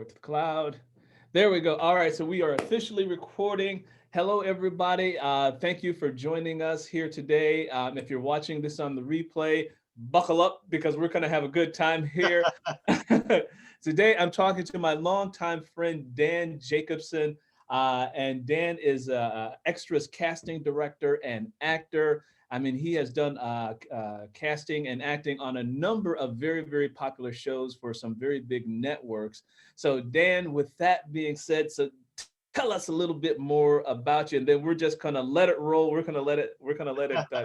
To the cloud. There we go. All right, so we are officially recording. Hello, everybody. Thank you for joining us here today. If you're watching this on the replay, buckle up because we're going to have a good time here. Today, I'm talking to my longtime friend, Dan Jacobson. And Dan is extras casting director and actor. I mean, he has done casting and acting on a number of very, very popular shows for some very big networks. So, Dan, with that being said, so tell us a little bit more about you, and then we're just gonna let it roll. We're gonna let it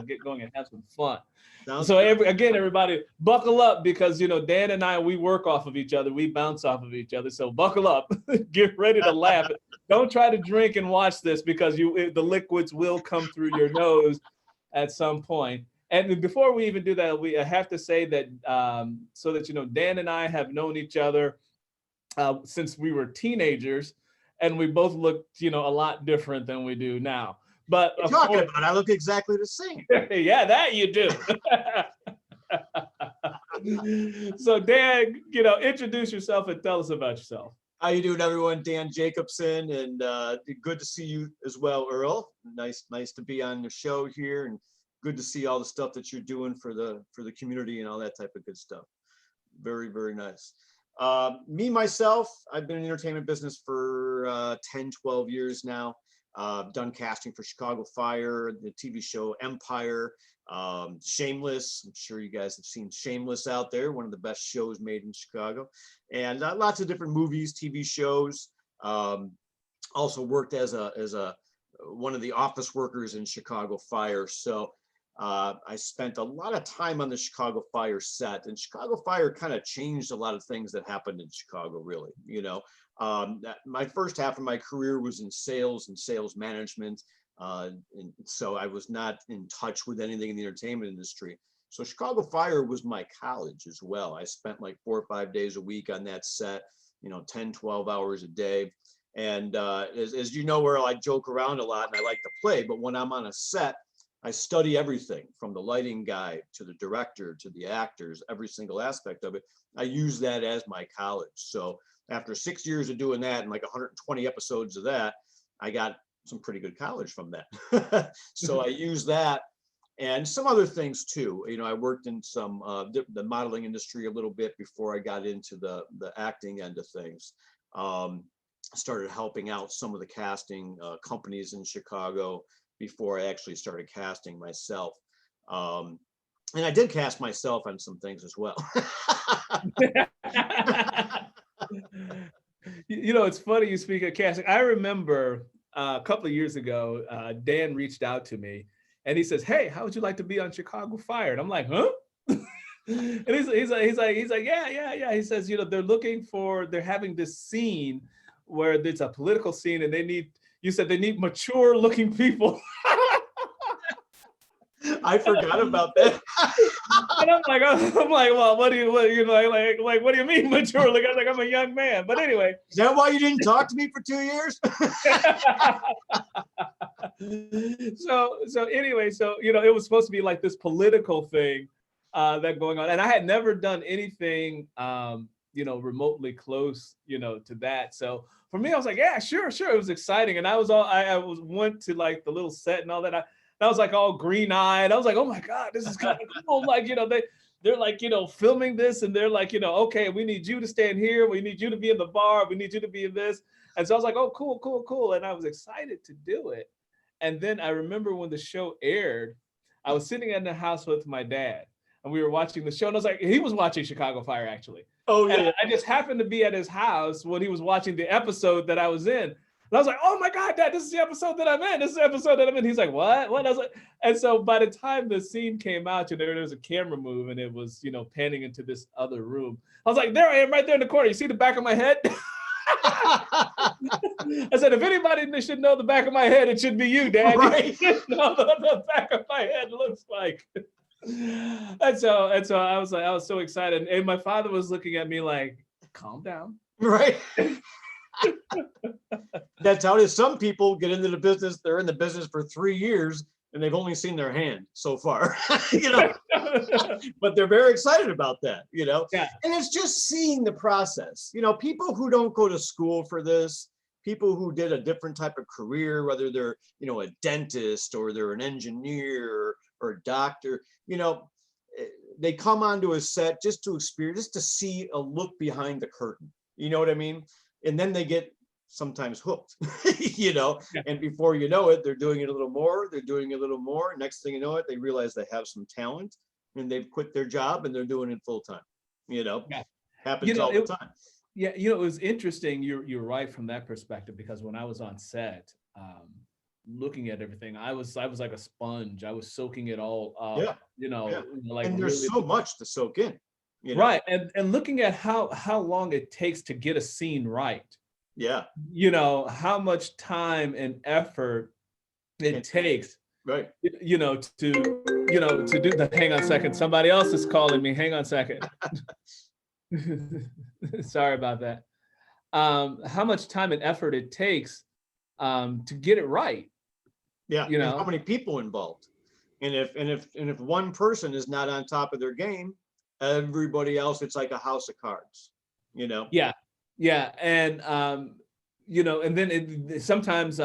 get going and have some fun. Sounds So, good. again, everybody, buckle up because Dan and I we work off of each other, we bounce off of each other. So, buckle up, get ready to laugh. Don't try to drink and watch this because the liquids will come through your nose at some point. And before we even do that, we have to say that so that Dan and I have known each other since we were teenagers, and we both looked, a lot different than we do now. But What are of you talking course, about? I look exactly the same. yeah, that you do. So, Dan, introduce yourself and tell us about yourself. How you doing, everyone? Dan Jacobson, and good to see you as well, Earl. Nice to be on the show here, and good to see all the stuff that you're doing for the community and all that type of good stuff. Very nice. Me myself, I've been in the entertainment business for 10, 12 years now. Done casting for Chicago Fire, the TV show Empire, Shameless. I'm sure you guys have seen Shameless out there, one of the best shows made in Chicago, and lots of different movies, TV shows. Also worked as a one of the office workers in Chicago Fire. So I spent a lot of time on the Chicago Fire set, and Chicago Fire kind of changed a lot of things that happened in Chicago, really. My first half of my career was in sales and sales management. And so I was not in touch with anything in the entertainment industry. So Chicago Fire was my college as well. I spent like 4 or 5 days a week on that set, 10, 12 hours a day. And as you know, Earl, I joke around a lot and I like to play, but when I'm on a set, I study everything from the lighting guy to the director to the actors, every single aspect of it. I use that as my college. So after 6 years of doing that and like 120 episodes of that, I got some pretty good college from that. So I use that and some other things too. I worked in some the modeling industry a little bit before I got into the acting end of things. Started helping out some of the casting companies in Chicago before I actually started casting myself. And I did cast myself on some things as well. It's funny you speak of casting. I remember a couple of years ago, Dan reached out to me and he says, "Hey, how would you like to be on Chicago Fire?" And I'm like, "Huh?" And he's like, yeah. He says, they're having this scene where it's a political scene and you said they need mature looking people. I forgot about that. And I'm like, well, what do what do you mean mature? Like, I'm a young man. But anyway. Is that why you didn't talk to me for 2 years? So anyway, it was supposed to be like this political thing that going on. And I had never done anything remotely close, to that. So for me, I was like, yeah, sure. It was exciting. And went to like the little set and all that. I was like all green-eyed. I was like, oh my God, this is kind of cool. Like, they're like, filming this and they're like, okay, we need you to stand here. We need you to be in the bar. We need you to be in this. And so I was like, oh, cool. And I was excited to do it. And then I remember when the show aired, I was sitting in the house with my dad and we were watching the show. And I was like, he was watching Chicago Fire actually. Oh, And yeah. I just happened to be at his house when he was watching the episode that I was in. And I was like, oh my God, Dad, this is the episode that I'm in. This is the episode that I'm in. He's like, what? I was like, and so by the time the scene came out, there was a camera move and it was, panning into this other room. I was like, there I am right there in the corner. You see the back of my head? I said, if anybody should know the back of my head, it should be you, Dad. Right. You should know the back of my head looks like. And so I was so excited. And my father was looking at me like, calm down. Right. That's how it is. Some people get into the business. They're in the business for 3 years and they've only seen their hand so far, you know, but they're very excited about that, you know. Yeah. And it's just seeing the process, you know, people who don't go to school for this, people who did a different type of career, whether they're, you know, a dentist or they're an engineer or a doctor, you know, they come onto a set just to experience, just to see a look behind the curtain, you know what I mean? And then they get sometimes hooked, you know, Yeah. and before you know it, they're doing it a little more, they're doing it a little more. Next thing you know it, they realize they have some talent and they've quit their job and they're doing it full time, you know, Yeah. happens all the time. Yeah, you know, it was interesting. You're right from that perspective, because when I was on set, looking at everything, I was like a sponge. I was soaking it all up. Yeah. You know, Yeah. like And there's really so much to soak in, you know. right, and looking at how long it takes to get a scene right. Yeah. You know how much time and effort it And, takes. right. You know to do the. Hang on a second. Somebody else is calling me. Hang on a second. Sorry about that. How much time and effort it takes to get it right. Yeah. You And how know. many people involved. And if one person is not on top of their game, everybody else, it's like a house of cards, you know. Yeah, yeah, and you know, and then sometimes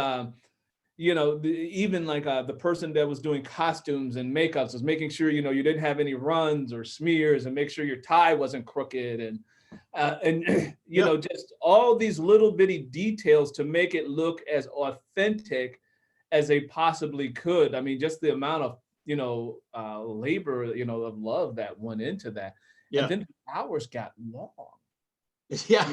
you know, even like the person that was doing costumes and makeups was making sure, you know, you didn't have any runs or smears, and make sure your tie wasn't crooked, and you Yeah. know, just all these little bitty details to make it look as authentic as they possibly could. I mean, just the amount of, you know, labor, you know, of love that went into that, and Yeah. then the hours got long. Yeah.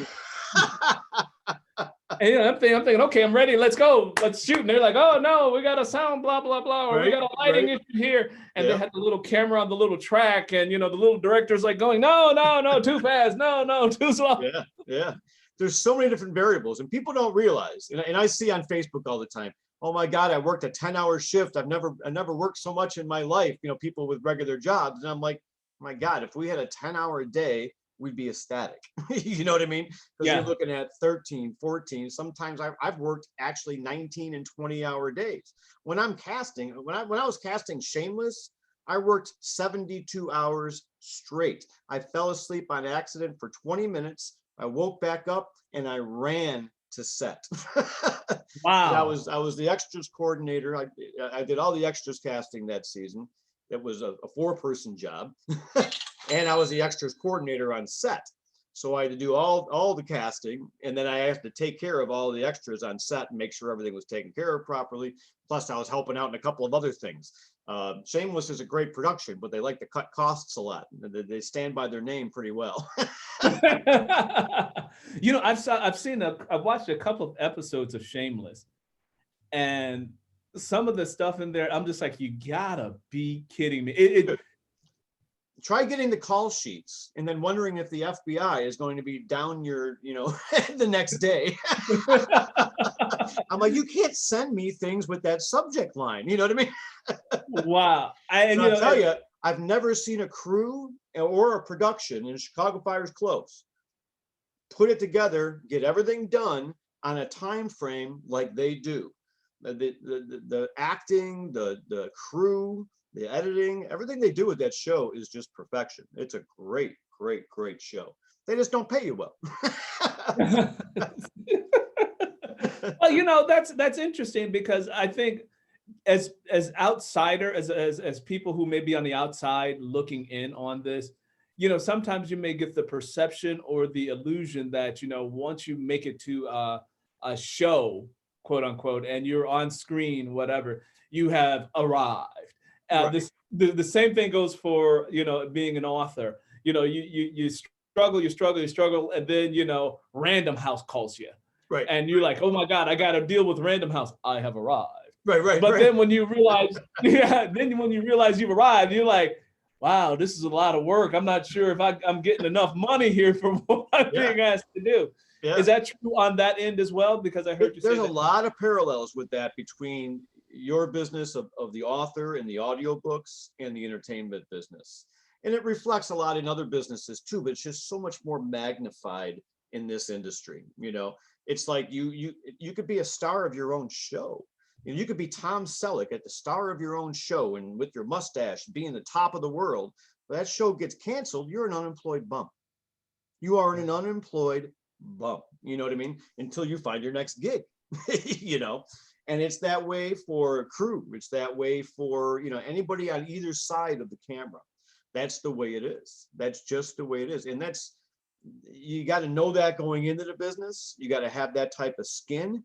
And you know, I'm thinking, okay, I'm ready. Let's go. Let's shoot. And they're like, oh no, we got a sound, blah blah blah, or we Right. got a lighting Right. issue here. And they Yeah. had the little camera on the little track, and you know, the little director's like going, no, no, no, too fast, no, no, too slow. Yeah. Yeah. There's so many different variables, and people don't realize. And I see on Facebook all the time, oh my God, I worked a 10-hour shift. I never worked so much in my life. You know, people with regular jobs, and I'm like, my God, if we had a 10-hour day, we'd be ecstatic. You know what I mean? Because you're Yeah, looking at 13, 14. Sometimes I've worked actually 19 and 20-hour days. When I'm casting, when I was casting Shameless, I worked 72 hours straight. I fell asleep on accident for 20 minutes. I woke back up and I ran to set. And I wow. was the extras coordinator. I did all the extras casting that season. It was a 4-person job. And I was the extras coordinator on set. So I had to do all the casting, and then I had to take care of all the extras on set and make sure everything was taken care of properly. Plus, I was helping out in a couple of other things. Shameless is a great production, but they like to cut costs a lot. They stand by their name pretty well. You know, I've watched a couple of episodes of Shameless, and some of the stuff in there, I'm just like, you gotta be kidding me. Try getting the call sheets and then wondering if the FBI is going to be down your, you know, the next day. I'm like, you can't send me things with that subject line. You know what I mean? Wow. And And you I'll know, tell you, I've never seen a crew or a production in Chicago Fire's Close put it together, get everything done on a time frame like they do. The acting, the crew, the editing, everything they do with that show is just perfection. It's a great, great, great show. They just don't pay you well. well, you know, that's interesting, because I think as outsider, as people who may be on the outside looking in on this, you know, sometimes you may get the perception or the illusion that, you know, once you make it to a show, quote unquote, and you're on screen, whatever, you have arrived. Right. The same thing goes for, you know, being an author. You know, you struggle, and then, you know, Random House calls you, Right. and you're like, oh my God, I got to deal with Random House. I have arrived. Right. But then when you realize, yeah, then when you realize you've arrived, you're like, wow, this is a lot of work. I'm not sure if I'm getting enough money here for what I'm being asked to do. Yeah. Is that true on that end as well? Because I heard you say There's a that. lot of parallels with that between your business of the author and the audiobooks and the entertainment business. And it reflects a lot in other businesses too, but it's just so much more magnified in this industry. You know, it's like you could be a star of your own show. You know, you could be Tom Selleck at the star of your own show and with your mustache being the top of the world. But that show gets canceled, you're an unemployed bum. You are an unemployed bum. You know what I mean? Until you find your next gig, you know? And it's that way for crew. It's that way for, you know, anybody on either side of the camera. That's the way it is. That's just the way it is. And that's, you got to know that going into the business. You got to have that type of skin.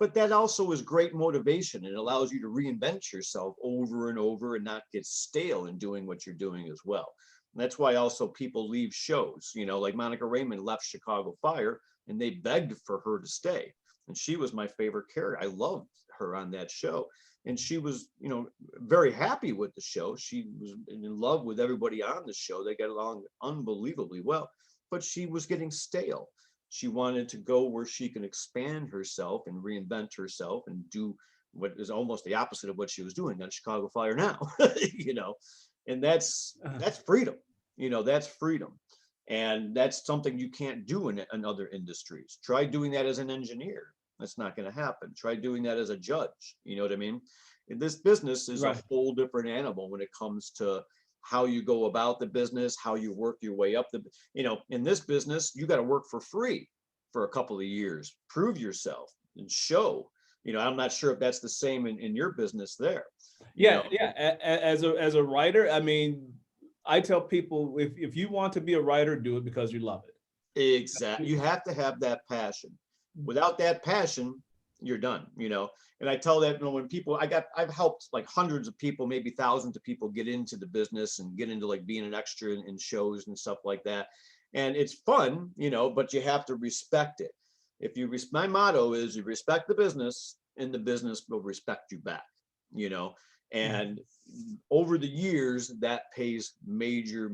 But that also is great motivation. It allows you to reinvent yourself over and over and not get stale in doing what you're doing as well. And that's why also people leave shows, you know, like Monica Raymond left Chicago Fire and they begged for her to stay. And she was my favorite character. I loved her on that show. And she was, you know, very happy with the show. She was in love with everybody on the show. They got along unbelievably well, but she was getting stale. She wanted to go where she can expand herself and reinvent herself and do what is almost the opposite of what she was doing on Chicago Fire now, you know, and that's freedom, you know, that's freedom. And that's something you can't do in other industries. Try doing that as an engineer. That's not going to happen. Try doing that as a judge. You know what I mean? And this business is a whole different animal when it comes to how you go about the business, how you work your way up the, you know, in this business, you got to work for free for a couple of years, prove yourself and show, you know, I'm not sure if that's the same in your business there. Yeah. As a writer, I mean, I tell people if you want to be a writer, do it because you love it. Exactly. You have to have that passion. Without that passion, you're done, you know. And I tell that, you know, when people, I've helped like hundreds of people, maybe thousands of people get into the business and get into like being an extra in shows and stuff like that. And it's fun, you know, but you have to respect it. If you, my motto is you respect the business and the business will respect you back, you know. And over the years, that pays major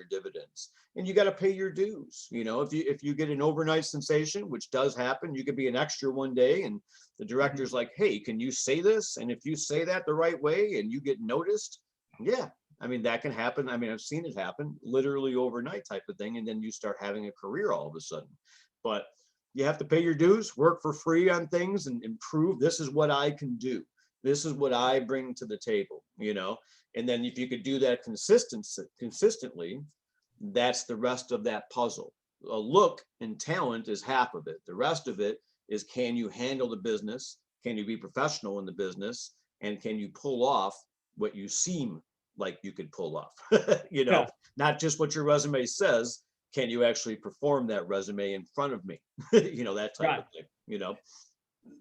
dividends. And you got to pay your dues. You know, if you get an overnight sensation, which does happen, you could be an extra one day and the director's like, hey, can you say this? And if you say that the right way and you get noticed, yeah, I mean, that can happen. I mean, I've seen it happen literally overnight type of thing. And then you start having a career all of a sudden. But you have to pay your dues, work for free on things and prove this is what I can do. This is what I bring to the table, you know? And then if you could do that consistently, that's the rest of that puzzle. A look and talent is half of it. The rest of it is, can you handle the business? Can you be professional in the business? And can you pull off what you seem like you could pull off? You know, not just what your resume says. Can you actually perform that resume in front of me? You know, that type of thing, you know?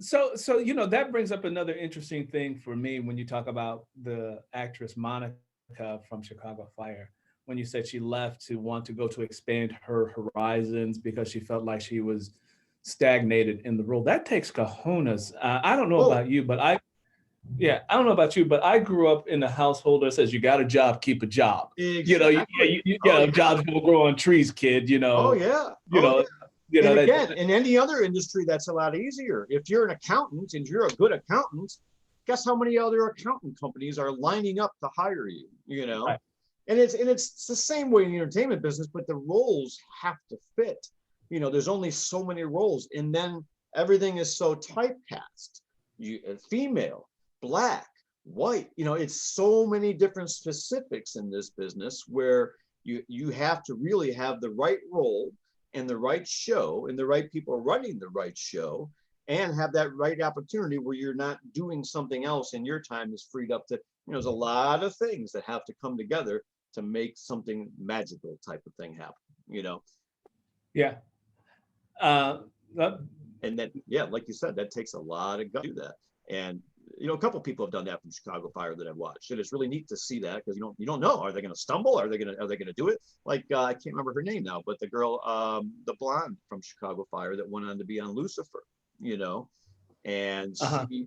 So, you know, that brings up another interesting thing for me when you talk about the actress Monica from Chicago Fire, when you said she left to want to go to expand her horizons because she felt like she was stagnated in the role. That takes cojones. I don't know about you, but I don't know about you, but I grew up in a household that says you got a job, keep a job. Exactly. You know, jobs don't grow on trees, kid. You know. You know, and again, in any other industry, that's a lot easier. If you're an accountant and you're a good accountant, guess how many other accountant companies are lining up to hire you, you know? Right. And it's the same way in the entertainment business, but the roles have to fit. You know, there's only so many roles, and then everything is so typecast. Female, black, white, you know, it's so many different specifics in this business where you have to really have the right role and the right show and the right people running the right show and have that right opportunity where you're not doing something else and your time is freed up to, you know, there's a lot of things that have to come together to make something magical type of thing happen, you know? Yeah. And then, yeah, like you said, that takes a lot of guts to do that. And, you know, a couple of people have done that from Chicago Fire that I've watched. And it's really neat to see that because you don't know, are they going to stumble? Are they going to do it? Like, I can't remember her name now, but the girl, the blonde from Chicago Fire that went on to be on Lucifer, you know, and she,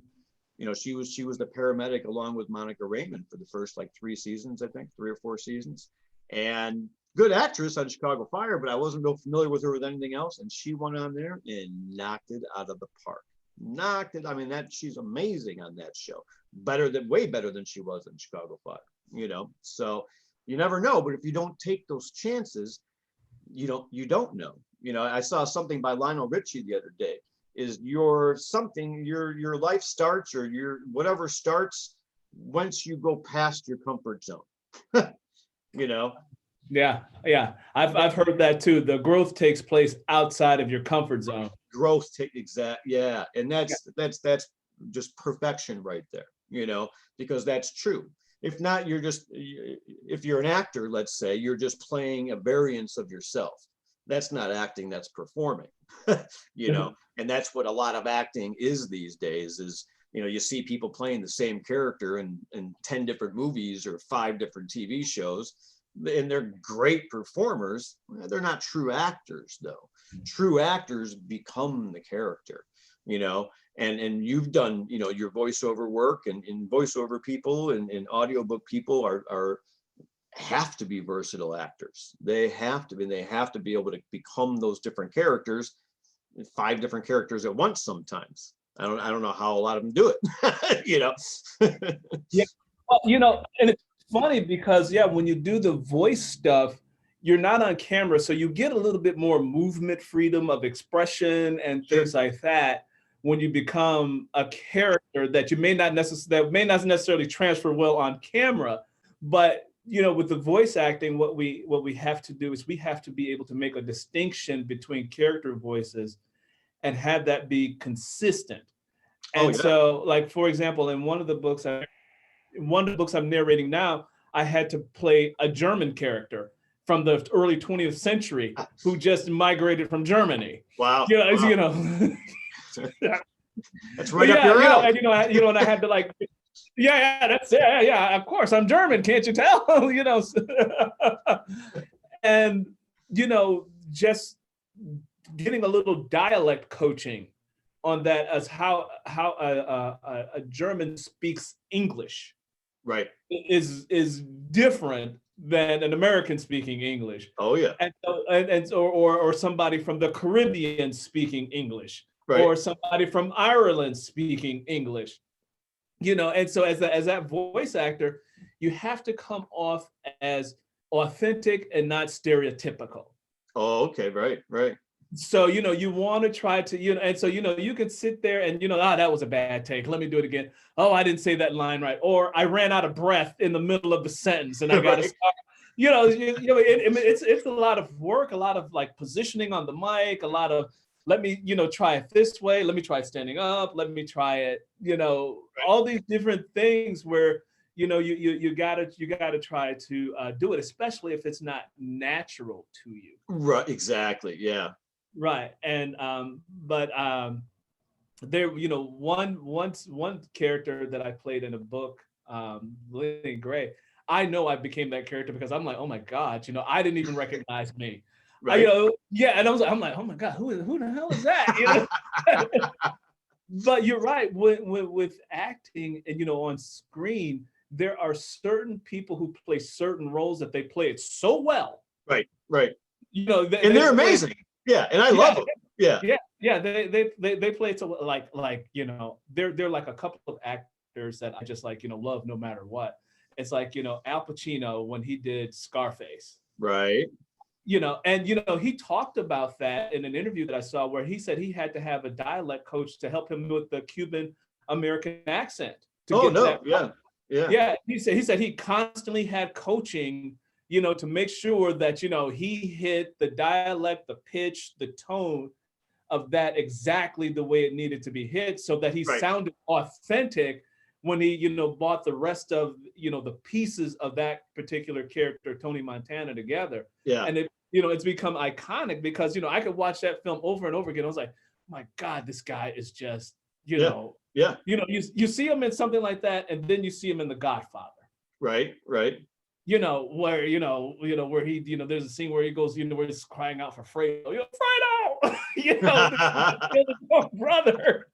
you know, she was the paramedic along with Monica Raymond for the first like 3 seasons, I think 3 or 4 seasons, and good actress on Chicago Fire, but I wasn't real familiar with her with anything else. And she went on there and knocked it out of the park. Knocked it. I mean, she's amazing on that show. Way better than she was in Chicago Fire, you know? So you never know, but if you don't take those chances, you don't know. You know, I saw something by Lionel Richie the other day. is your life starts, or your whatever starts once you go past your comfort zone. You know, Yeah, yeah. I've heard that too. The growth takes place outside of your comfort zone. growth take exact yeah, and Yeah. that's just perfection right there, you know, because that's true. If not, if you're an actor, let's say, you're just playing a variance of yourself. That's not acting, that's performing. You know, and that's what a lot of acting is these days. Is, you know, you see people playing the same character in 10 different movies or 5 different TV shows, and they're great performers. They're not true actors, though. True actors become the character, you know. And you've done, you know, your voiceover work, and voiceover people and audiobook people are have to be versatile actors. They have to be. They have to be able to become those different characters, 5 different characters at once. Sometimes I don't know how a lot of them do it. You know. Yeah. Well, you know, and it's funny because yeah, when you do the voice stuff, you're not on camera, so you get a little bit more movement freedom of expression and Sure. things like that when you become a character that you may not necessarily transfer well on camera. But you know, with the voice acting, what we have to do is we have to be able to make a distinction between character voices and have that be consistent. Oh And yeah. so, like for example, in one of the books I'm narrating now, I had to play a German character from the early 20th century who just migrated from Germany. Wow. You Wow. know. That's But right up yeah, your alley. and I had to like, yeah, that's yeah, of course, I'm German, can't you tell? You know, and you know, just getting a little dialect coaching on that as how a German speaks English Right. is different than an American speaking English, Oh yeah. or somebody from the Caribbean speaking English, Right. or somebody from Ireland speaking English. You know, and so as that voice actor, you have to come off as authentic and not stereotypical. Oh, okay. Right. Right. So you know, you want to try to, you know, and so you know, you can sit there and, you know, ah, that was a bad take, let me do it again. Oh, I didn't say that line right, or I ran out of breath in the middle of the sentence and I got to Right. start. You know, it's a lot of work, a lot of like positioning on the mic, a lot of, let me, you know, try it this way, let me try standing up, let me try it, you know, Right. all these different things where, you know, you gotta try to do it, especially if it's not natural to you. Right. Exactly. Yeah. Right. And but there, you know, one character that I played in a book, Lily Gray, I know I became that character because I'm like, oh my God, you know, I didn't even recognize me. You Right. know, yeah, and I'm like, oh my God, who the hell is that? You know? But you're right, with acting and, you know, on screen, there are certain people who play certain roles that they play it so well. Right. Right. You know, And they they're play, amazing. Yeah. And I yeah, love them. Yeah. yeah, they play it to like, you know, they're like a couple of actors that I just like, you know, love no matter what. It's like, you know, Al Pacino when he did Scarface, Right. you know, and you know, he talked about that in an interview that I saw where he said he had to have a dialect coach to help him with the Cuban American accent to Oh get to no. that. Yeah. Yeah. Yeah, he said he constantly had coaching, you know, to make sure that, you know, he hit the dialect, the pitch, the tone of that exactly the way it needed to be hit, so that he Right. sounded authentic when he, you know, bought the rest of, you know, the pieces of that particular character, Tony Montana, together. Yeah. And it, you know, it's become iconic because, you know, I could watch that film over and over again. I was like, my God, this guy is just, Yeah. Yeah. you know, you see him in something like that, and then you see him in The Godfather. Right. Right. You know, where where he, you know, there's a scene where he goes, you know, where he's crying out for Fredo, you know, Fredo, you know, the brother.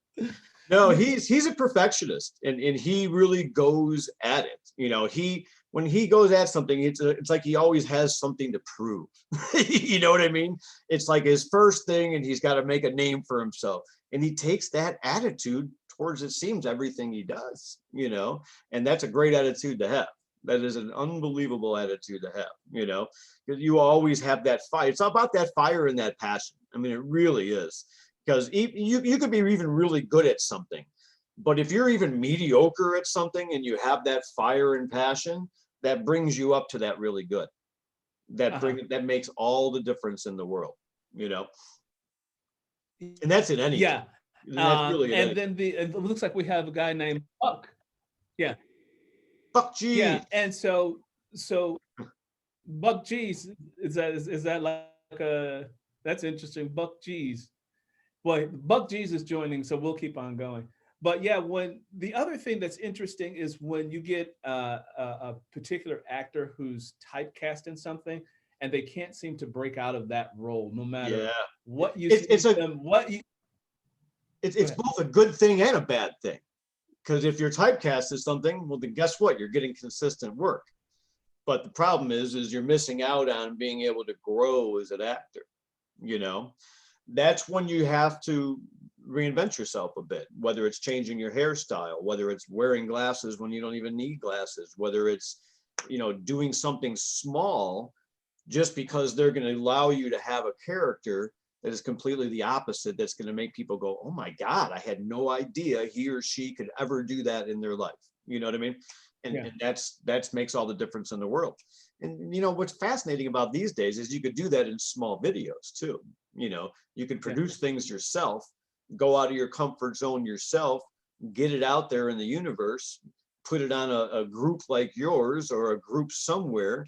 No, he's a perfectionist, and he really goes at it. You know, when he goes at something, it's like he always has something to prove. You know what I mean? It's like his first thing, and he's got to make a name for himself. And he takes that attitude towards, it seems, everything he does, you know, and that's a great attitude to have. That is an unbelievable attitude to have, you know, because you always have that fire. It's about that fire and that passion. I mean, it really is. because you could be even really good at something, but if you're even mediocre at something and you have that fire and passion, that brings you up to that really good. That makes all the difference in the world, you know. And that's in anything. Yeah. And that's really in And anything. then it looks like we have a guy named Buck. Yeah. Fuck Yeah. geez. And so Buck G's, is that like a, that's interesting. Buck G's. Well, Buck G's is joining, so we'll keep on going. But yeah, when the other thing that's interesting is when you get a particular actor who's typecast in something and they can't seem to break out of that role, no matter Yeah. what you It's see a them, what you go it's ahead. both a good thing and a bad thing. Because if you're typecast as something, well, then guess what? You're getting consistent work. But the problem is you're missing out on being able to grow as an actor. You know, that's when you have to reinvent yourself a bit, whether it's changing your hairstyle, whether it's wearing glasses when you don't even need glasses, whether it's, you know, doing something small just because they're going to allow you to have a character that is completely the opposite, that's going to make people go, oh my God, I had no idea he or she could ever do that in their life. You know what I mean? Yeah. And that's makes all the difference in the world. And you know what's fascinating about these days is you could do that in small videos too. You know, you could Yeah. produce things yourself, go out of your comfort zone yourself, get it out there in the universe, put it on a group like yours or a group somewhere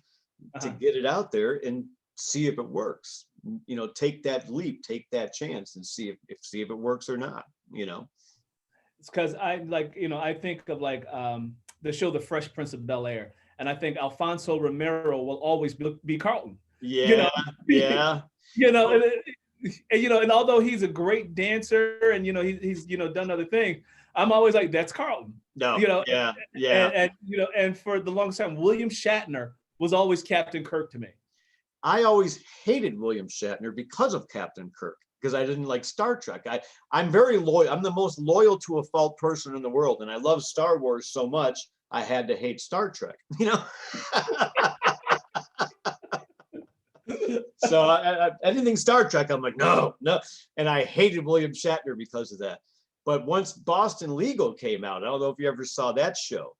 to get it out there and see if it works. You know, take that leap, take that chance and see if it works or not, you know. It's because I like, I think of like the show The Fresh Prince of Bel-Air, and I think Alfonso Romero will always be Carlton. You Yeah, know, yeah. you know, Well, and although he's a great dancer and he's done other things, I'm always like, that's Carlton. no, You know, yeah, yeah. and for the longest time, William Shatner was always Captain Kirk to me. I always hated William Shatner because of Captain Kirk, because I didn't like Star Trek. I'm very loyal. I'm the most loyal to a fault person in the world, and I love Star Wars so much I had to hate Star Trek. You know. So anything Star Trek, I'm like, no, no. And I hated William Shatner because of that. But once Boston Legal came out, I don't know if you ever saw that show.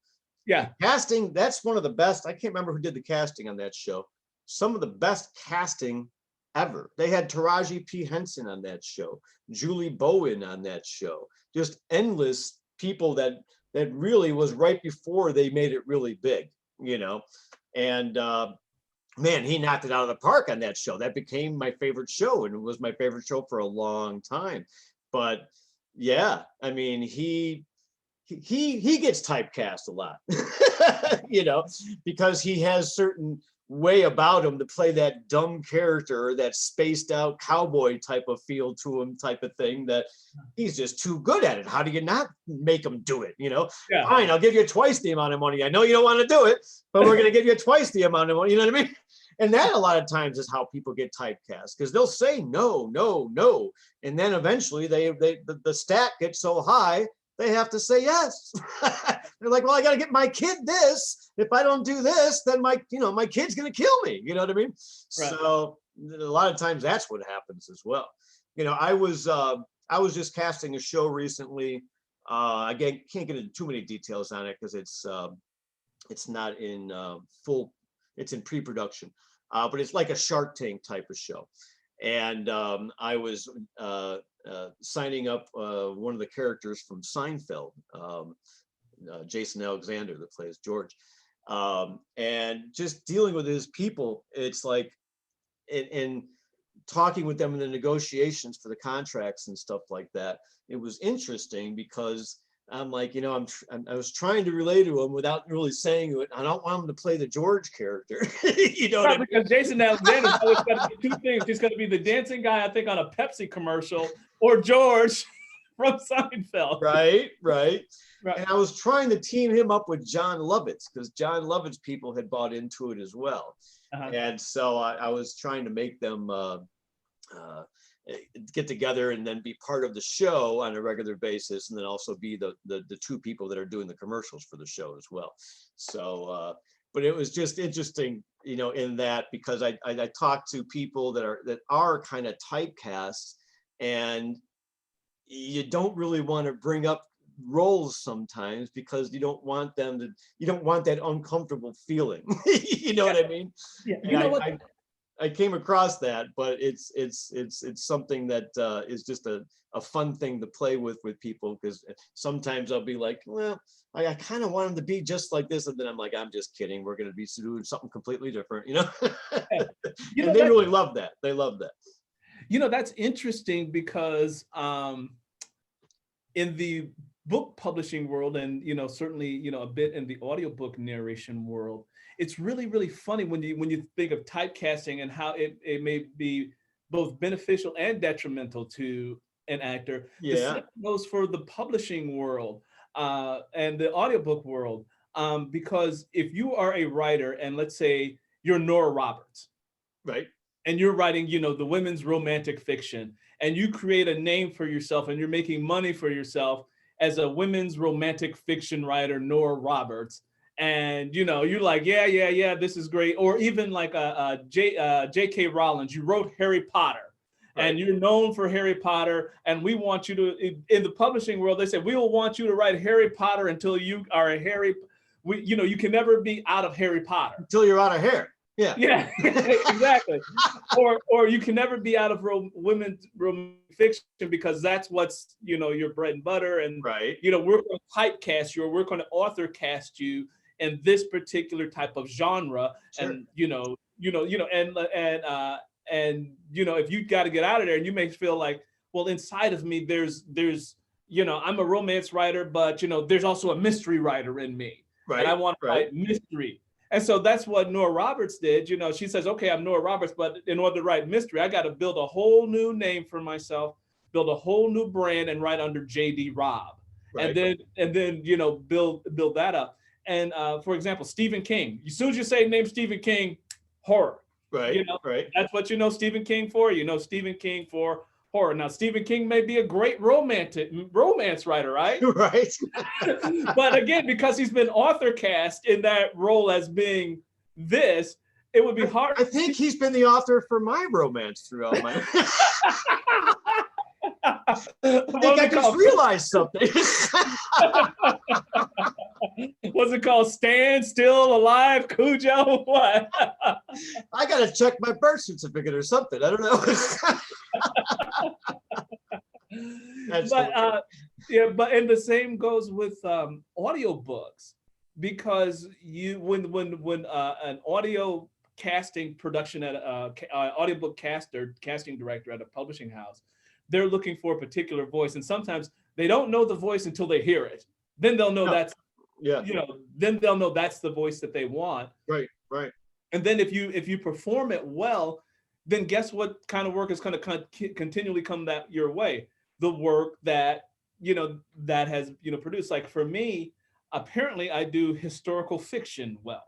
Yeah. Casting, that's one of the best. I can't remember who did the casting on that show. Some of the best casting ever. They had Taraji P. Henson on that show, Julie Bowen on that show, just endless people that really was right before they made it really big, you know. And man, he knocked it out of the park on that show. That became my favorite show, and it was my favorite show for a long time. But yeah, I mean, he gets typecast a lot, you know, because he has certain way about him to play that dumb character or that spaced out cowboy type of feel to him type of thing, that he's just too good at it. How do you not make him do it? You know, Yeah. fine, I'll give you twice the amount of money. I know you don't want to do it, but we're going to give you twice the amount of money. You know what I mean? And that a lot of times is how people get typecast, because they'll say no, no, no. And then eventually the stat gets so high, they have to say yes. They're like, well, I got to get my kid this. If I don't do this, then my kid's going to kill me. You know what I mean? Right. So a lot of times that's what happens as well. You know, I was just casting a show recently. Again, can't get into too many details on it because it's not in full. It's in pre-production, but it's like a Shark Tank type of show. And I was signing up one of the characters from Seinfeld, Jason Alexander, that plays George, and just dealing with his people. It's like, in talking with them in the negotiations for the contracts and stuff like that. It was interesting because I'm like, I was trying to relate to him without really saying it. I don't want him to play the George character. You know what I mean? Because Jason Alexander's always got to be two things. He's going to be the dancing guy, I think, on a Pepsi commercial, or George from Seinfeld. Right. And I was trying to team him up with John Lovitz, because John Lovitz's people had bought into it as well. And so I was trying to make them get together and then be part of the show on a regular basis, and then also be the two people that are doing the commercials for the show as well. So but it was just interesting, in that, because I talked to people that are kind of typecast, and you don't really want to bring up roles sometimes because you don't want that uncomfortable feeling. You know Yeah, what I mean? yeah. And You know what? I came across that, but it's something that is just a fun thing to play with people, because sometimes I'll be like, well, I kind of want him to be just like this, and then I'm like, I'm just kidding. We're going to be doing something completely different, you know. Yeah. You And know they that. really love that. They love that. That's interesting because in the book publishing world, and certainly a bit in the audiobook narration world, it's really really funny when you think of typecasting and how it may be both beneficial and detrimental to an actor. The Yeah. same goes for the publishing world and the audiobook world, because if you are a writer and let's say you're Nora Roberts Right. and you're writing, the women's romantic fiction, and you create a name for yourself and you're making money for yourself as a women's romantic fiction writer, Nora Roberts. And you're like, yeah, yeah, yeah, this is great. Or even like J.K. Rowling, you wrote Harry Potter, Right. and you're known for Harry Potter, and we want you to, in the publishing world, they said we will want you to write Harry Potter until you are a you can never be out of Harry Potter. Until you're out of hair. Yeah. Yeah, exactly. Or you can never be out of women's fiction because that's what's your bread and butter, and Right. we're going to typecast you, or we're going to author cast you in this particular type of genre, Sure. and if you got to get out of there, and you may feel like, well, inside of me, there's I'm a romance writer, but there's also a mystery writer in me, and I Right. want to Right. write mystery. And so that's what Nora Roberts did. She says, okay, I'm Nora Roberts, but in order to write mystery, I got to build a whole new name for myself, build a whole new brand, and write under J.D. Robb. Right. And then build that up. And for example, Stephen King. As soon as you say name Stephen King, horror. Right. Right. That's what you know Stephen King for. Stephen King for horror. Now, Stephen King may be a great romance writer, right? Right. But again, because he's been author cast in that role as being this, it would be hard. I think he's been the author for my romance throughout my. I think I just realized something. What's it called? Stand Still Alive, Cujo? What? I gotta check my birth certificate or something. I don't know. But and the same goes with audiobooks, because when an audio casting production at audiobook casting director at a publishing house, they're looking for a particular voice, and sometimes they don't know the voice until they hear it. Then they'll know that's then they'll know that's the voice that they want. Right. Right. And then if you perform it well, then guess what kind of work is going to continually come that your way? The work that that has produced. Like for me, apparently I do historical fiction well,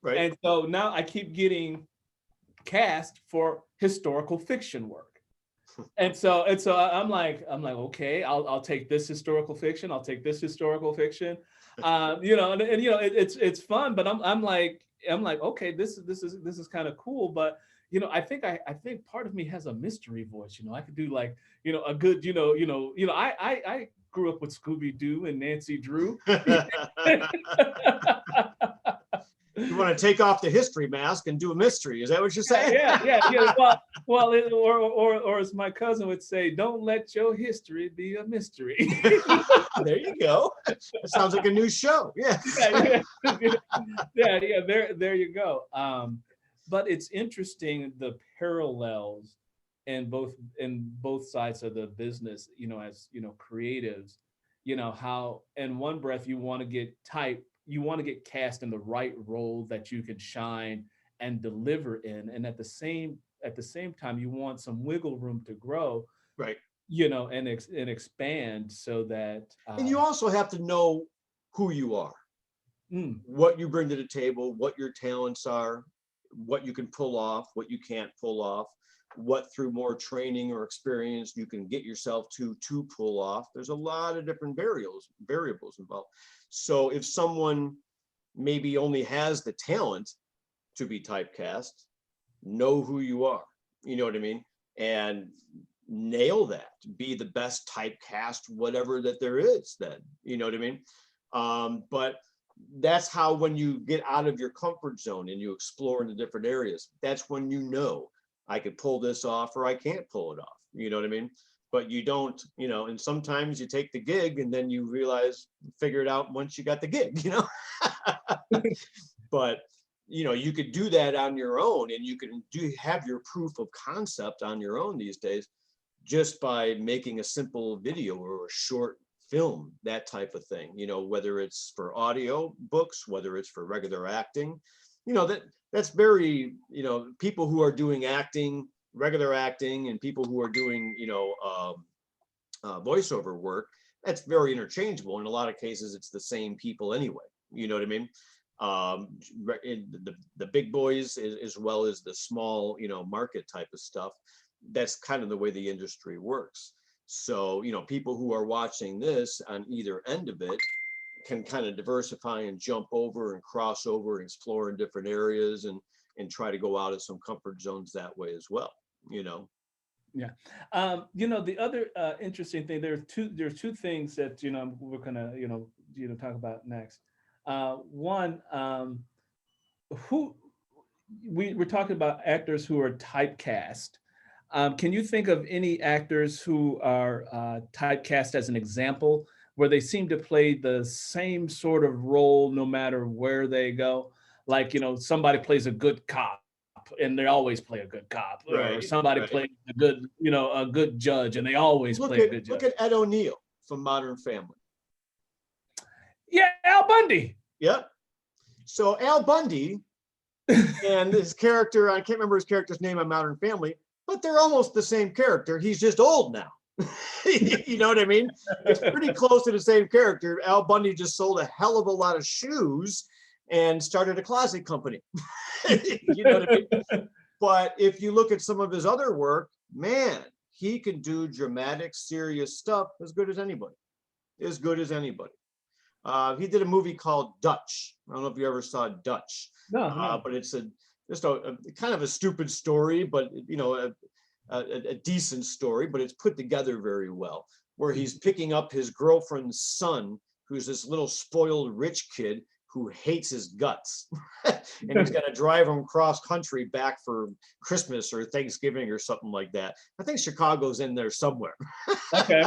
Right. and so now I keep getting cast for historical fiction work. And so I'm like, okay, I'll take this historical fiction. I'll take this historical fiction. It's fun, but I'm like, okay, this is kind of cool, but I think part of me has a mystery voice. I could do like, a good, I grew up with Scooby-Doo and Nancy Drew. You want to take off the history mask and do a mystery? Is that what you're saying? Yeah. Well, or as my cousin would say, don't let your history be a mystery. There you go. That sounds like a new show. Yeah. Yeah. There you go. But it's interesting the parallels in both sides of the business. As creatives, how in one breath you want to get cast in the right role that you can shine and deliver in, and at the same time you want some wiggle room to grow, right? And expand, so that and you also have to know who you are, what you bring to the table, what your talents are, what you can pull off, what you can't pull off, what through more training or experience you can get yourself to pull off. There's a lot of different variables involved. So if someone maybe only has the talent to be typecast, know who you are. You know what I mean? And nail that, be the best typecast, whatever that there is then, you know what I mean? But that's how, when you get out of your comfort zone and you explore into different areas, that's when you know, I could pull this off or I can't pull it off, you know what I mean? But you don't, you know, and sometimes you take the gig and then you realize, figure it out once you got the gig, you know? But you know, you could do that on your own, and you can have your proof of concept on your own these days, just by making a simple video or a short film, that type of thing, you know, whether it's for audio books, whether it's for regular acting, you know, that's very, you know, people who are doing acting, regular acting, and people who are doing, you know, voiceover work, that's very interchangeable. In a lot of cases, it's the same people anyway, you know what I mean? The big boys as well as the small, you know, market type of stuff, that's kind of the way the industry works. So, you know, people who are watching this on either end of it can kind of diversify and jump over and cross over and explore in different areas, and try to go out of some comfort zones that way as well, you know. Yeah. You know, the other interesting thing, there's two things that, you know, we're gonna, talk about next. One, who we're talking about actors who are typecast. Can you think of any actors who are typecast as an example, where they seem to play the same sort of role no matter where they go? Like, you know, somebody plays a good cop and they always play a good cop, or Right, somebody right. plays a good judge and they always Look play a at good look judge. at Ed O'Neill from Modern Family. Yeah, Al Bundy. Yep. So Al Bundy and his character, I can't remember his character's name on Modern Family, but they're almost the same character. He's just old now. You know what I mean? It's pretty close to the same character. Al Bundy just sold a hell of a lot of shoes and started a closet company. You know what I mean? But if you look at some of his other work, man, he can do dramatic, serious stuff as good as anybody. As good as anybody. He did a movie called Dutch. I don't know if you ever saw Dutch, No. but it's just a kind of a stupid story, but you know, a decent story, but it's put together very well. Where he's picking up his girlfriend's son, who's this little spoiled rich kid who hates his guts, and he's got to drive him cross country back for Christmas or Thanksgiving or something like that. I think Chicago's in there somewhere. Okay.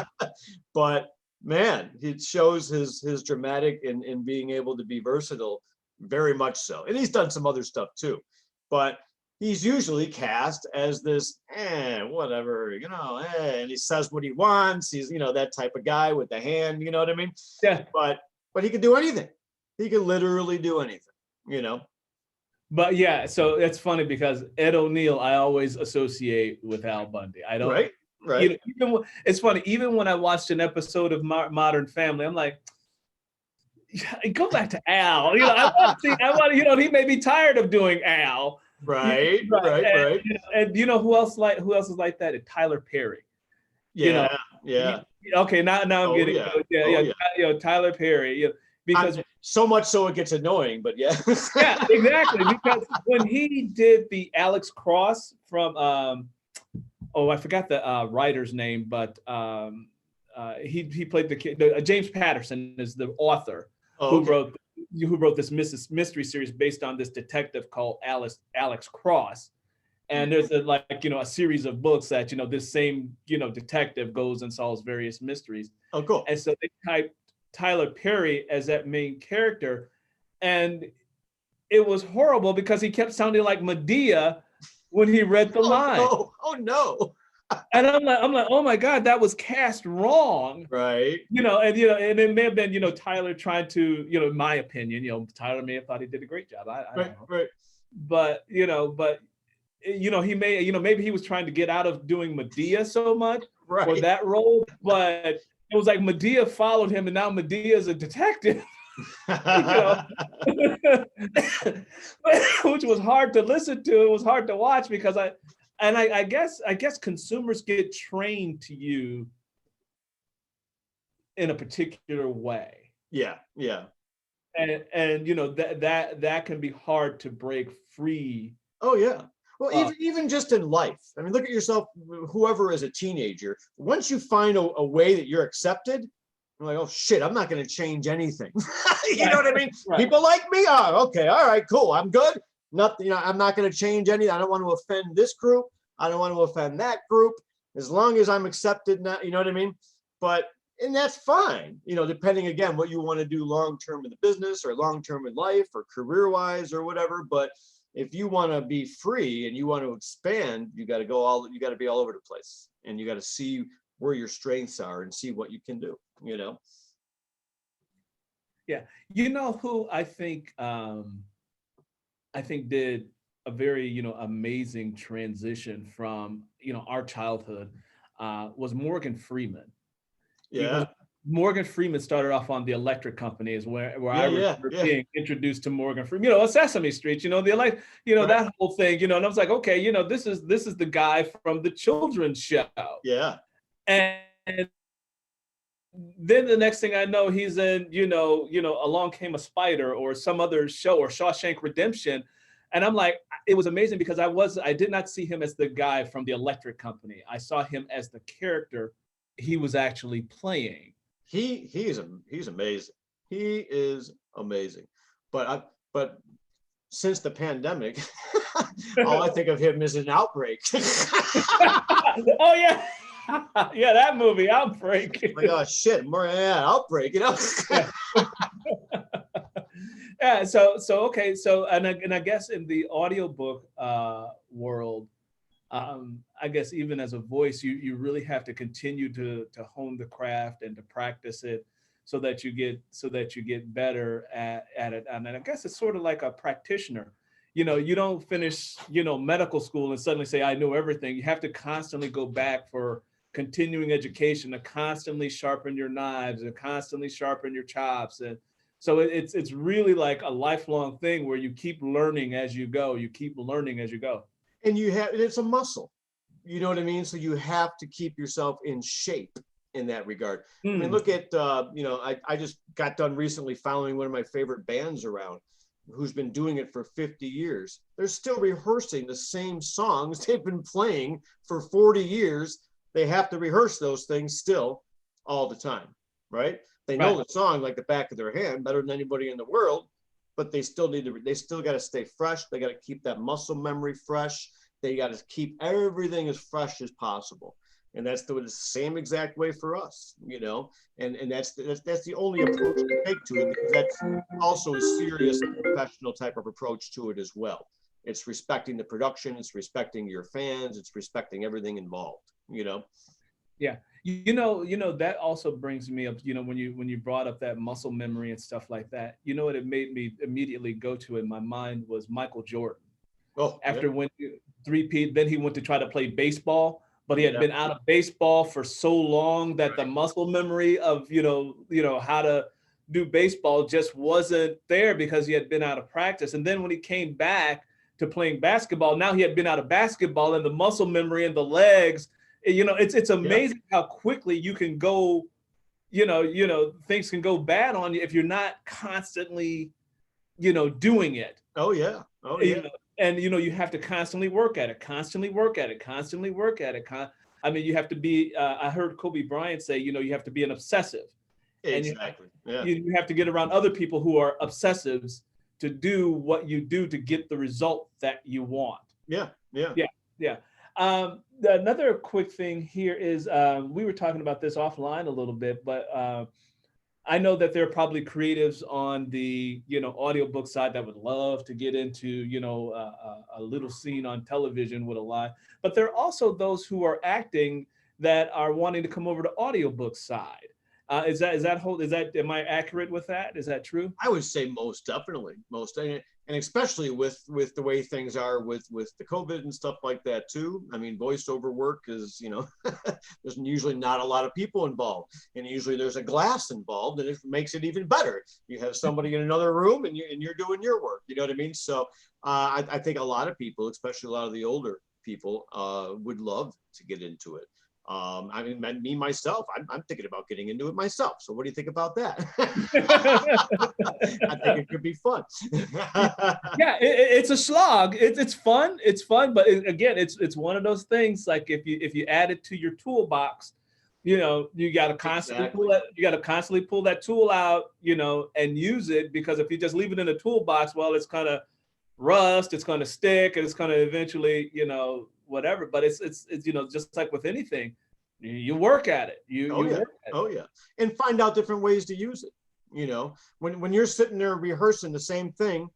But man, it shows his dramatic and being able to be versatile, very much so. And he's done some other stuff too, but he's usually cast as this, whatever, you know, and he says what he wants. He's, you know, that type of guy with the hand, you know what I mean? Yeah. But he can do anything. He can literally do anything, you know? But yeah, so it's funny because Ed O'Neill I always associate with Al Bundy. I don't. Right, right. It's funny, even when I watched an episode of Modern Family, I'm like, go back to Al. You know, he may be tired of doing Al. Right, Right. right, And, right. and you know who else is like that? Tyler Perry. You know, Yeah. okay, now I'm Oh getting, yeah. yeah, Oh yeah. Tyler Perry, because so much so it gets annoying, but yeah. yeah, exactly. Because when he did the Alex Cross from, I forgot the writer's name, but he played the kid. James Patterson is the author who wrote this mystery series based on this detective called Alex Cross. And there's a series of books that, this same, detective goes and solves various mysteries. Oh, cool. And so they typed Tyler Perry as that main character. And it was horrible because he kept sounding like Medea when he read the line. No. Oh no. And I'm like, oh my God, that was cast wrong. Right. And it may have been, Tyler trying to, in my opinion, Tyler may have thought he did a great job. I don't know. Right. But he may, maybe he was trying to get out of doing Medea so much for that role, but it was like Medea followed him and now Medea is a detective. Which was hard to listen to. It was hard to watch because I guess consumers get trained to you in a particular way. Yeah. And that can be hard to break free. Oh yeah. Well, Oh, even just in life. I mean, look at yourself, whoever is a teenager. Once you find a way that you're accepted, you're like, oh shit, I'm not going to change anything. You know what I mean? right. People like me. Oh, okay, all right, cool. I'm good. Nothing. You know, I'm not going to change anything. I don't want to offend this group. I don't want to offend that group. As long as I'm accepted, now, you know what I mean? But and that's fine. You know, depending again what you want to do long term in the business or long term in life or career wise or whatever. But if you want to be free and you want to expand, you got to you got to be all over the place, and you got to see where your strengths are and see what you can do, you know? Yeah. You know who I think did a very, amazing transition from, our childhood was Morgan Freeman. Because Yeah. Morgan Freeman started off on the Electric Company is where I Yeah. Yeah. remember Yeah. being introduced to Morgan Freeman, a Sesame Street, the Right. that whole thing, and I was like, okay, this is the guy from the children's show. Yeah. And then the next thing I know, he's in, Along Came a Spider or some other show or Shawshank Redemption. And I'm like, it was amazing because I did not see him as the guy from the Electric Company. I saw him as the character he was actually playing. He's amazing. He is amazing. But since the pandemic, all I think of him is an outbreak. Oh yeah. Yeah, that movie, Outbreak. Like, oh shit, more outbreak, you know? Yeah. Yeah, so okay, so and I guess in the audiobook world, I guess even as a voice, you really have to continue to hone the craft and to practice it so that you get better at it. And I guess it's sort of like a practitioner. You don't finish, medical school and suddenly say, I know everything. You have to constantly go back for continuing education to constantly sharpen your knives and constantly sharpen your chops. And so it's really like a lifelong thing where you keep learning as you go. You keep learning as you go. And it's a muscle, you know what I mean? So you have to keep yourself in shape in that regard. I mean, look at, I just got done recently following one of my favorite bands around who's been doing it for 50 years. They're still rehearsing the same songs they've been playing for 40 years. They have to rehearse those things still all the time, right? They know the song like the back of their hand better than anybody in the world, but they still got to stay fresh. They got to keep that muscle memory fresh. They got to keep everything as fresh as possible. And that's the same exact way for us, and that's the only approach to take to it, because that's also a serious professional type of approach to it as well. It's respecting the production, it's respecting your fans, it's respecting everything involved, Yeah. That also brings me up, when you brought up that muscle memory and stuff like that, what it made me immediately go to in my mind was Michael Jordan. Oh, After when three-peat, then he went to try to play baseball, but he had been out of baseball for so long that the muscle memory of, how to do baseball just wasn't there because he had been out of practice. And then when he came back to playing basketball, now he had been out of basketball and the muscle memory and the legs, it's amazing how quickly you can go, things can go bad on you if you're not constantly, doing it. Oh yeah. Oh yeah. And you have to constantly work at it. I mean, you have to be. I heard Kobe Bryant say, you have to be an obsessive. Exactly. And you have to get around other people who are obsessives to do what you do to get the result that you want. Yeah. Another quick thing here is we were talking about this offline a little bit, but I know that there are probably creatives on the audiobook side that would love to get into a little scene on television with a lie, but there are also those who are acting that are wanting to come over to audiobook side. Am I accurate with that? Is that true? I would say most definitely, and especially with the way things are with the COVID and stuff like that too. I mean, voiceover work is, there's usually not a lot of people involved, and usually there's a glass involved, and it makes it even better. You have somebody in another room, and you're doing your work. You know what I mean? So I think a lot of people, especially a lot of the older people, would love to get into it. I mean, me myself, I'm thinking about getting into it myself. So what do you think about that? I think it could be fun. Yeah, it's a slog. It's fun. It's fun, but again, it's one of those things. Like if you add it to your toolbox, you got to constantly Exactly. pull that. You got to constantly pull that tool out, and use it, because if you just leave it in a toolbox, well, it's kind of rust. It's going to stick, and it's going to eventually, whatever. But it's just like with anything, you work at it. You Oh yeah. work at it. Oh yeah. And find out different ways to use it. When you're sitting there rehearsing the same thing,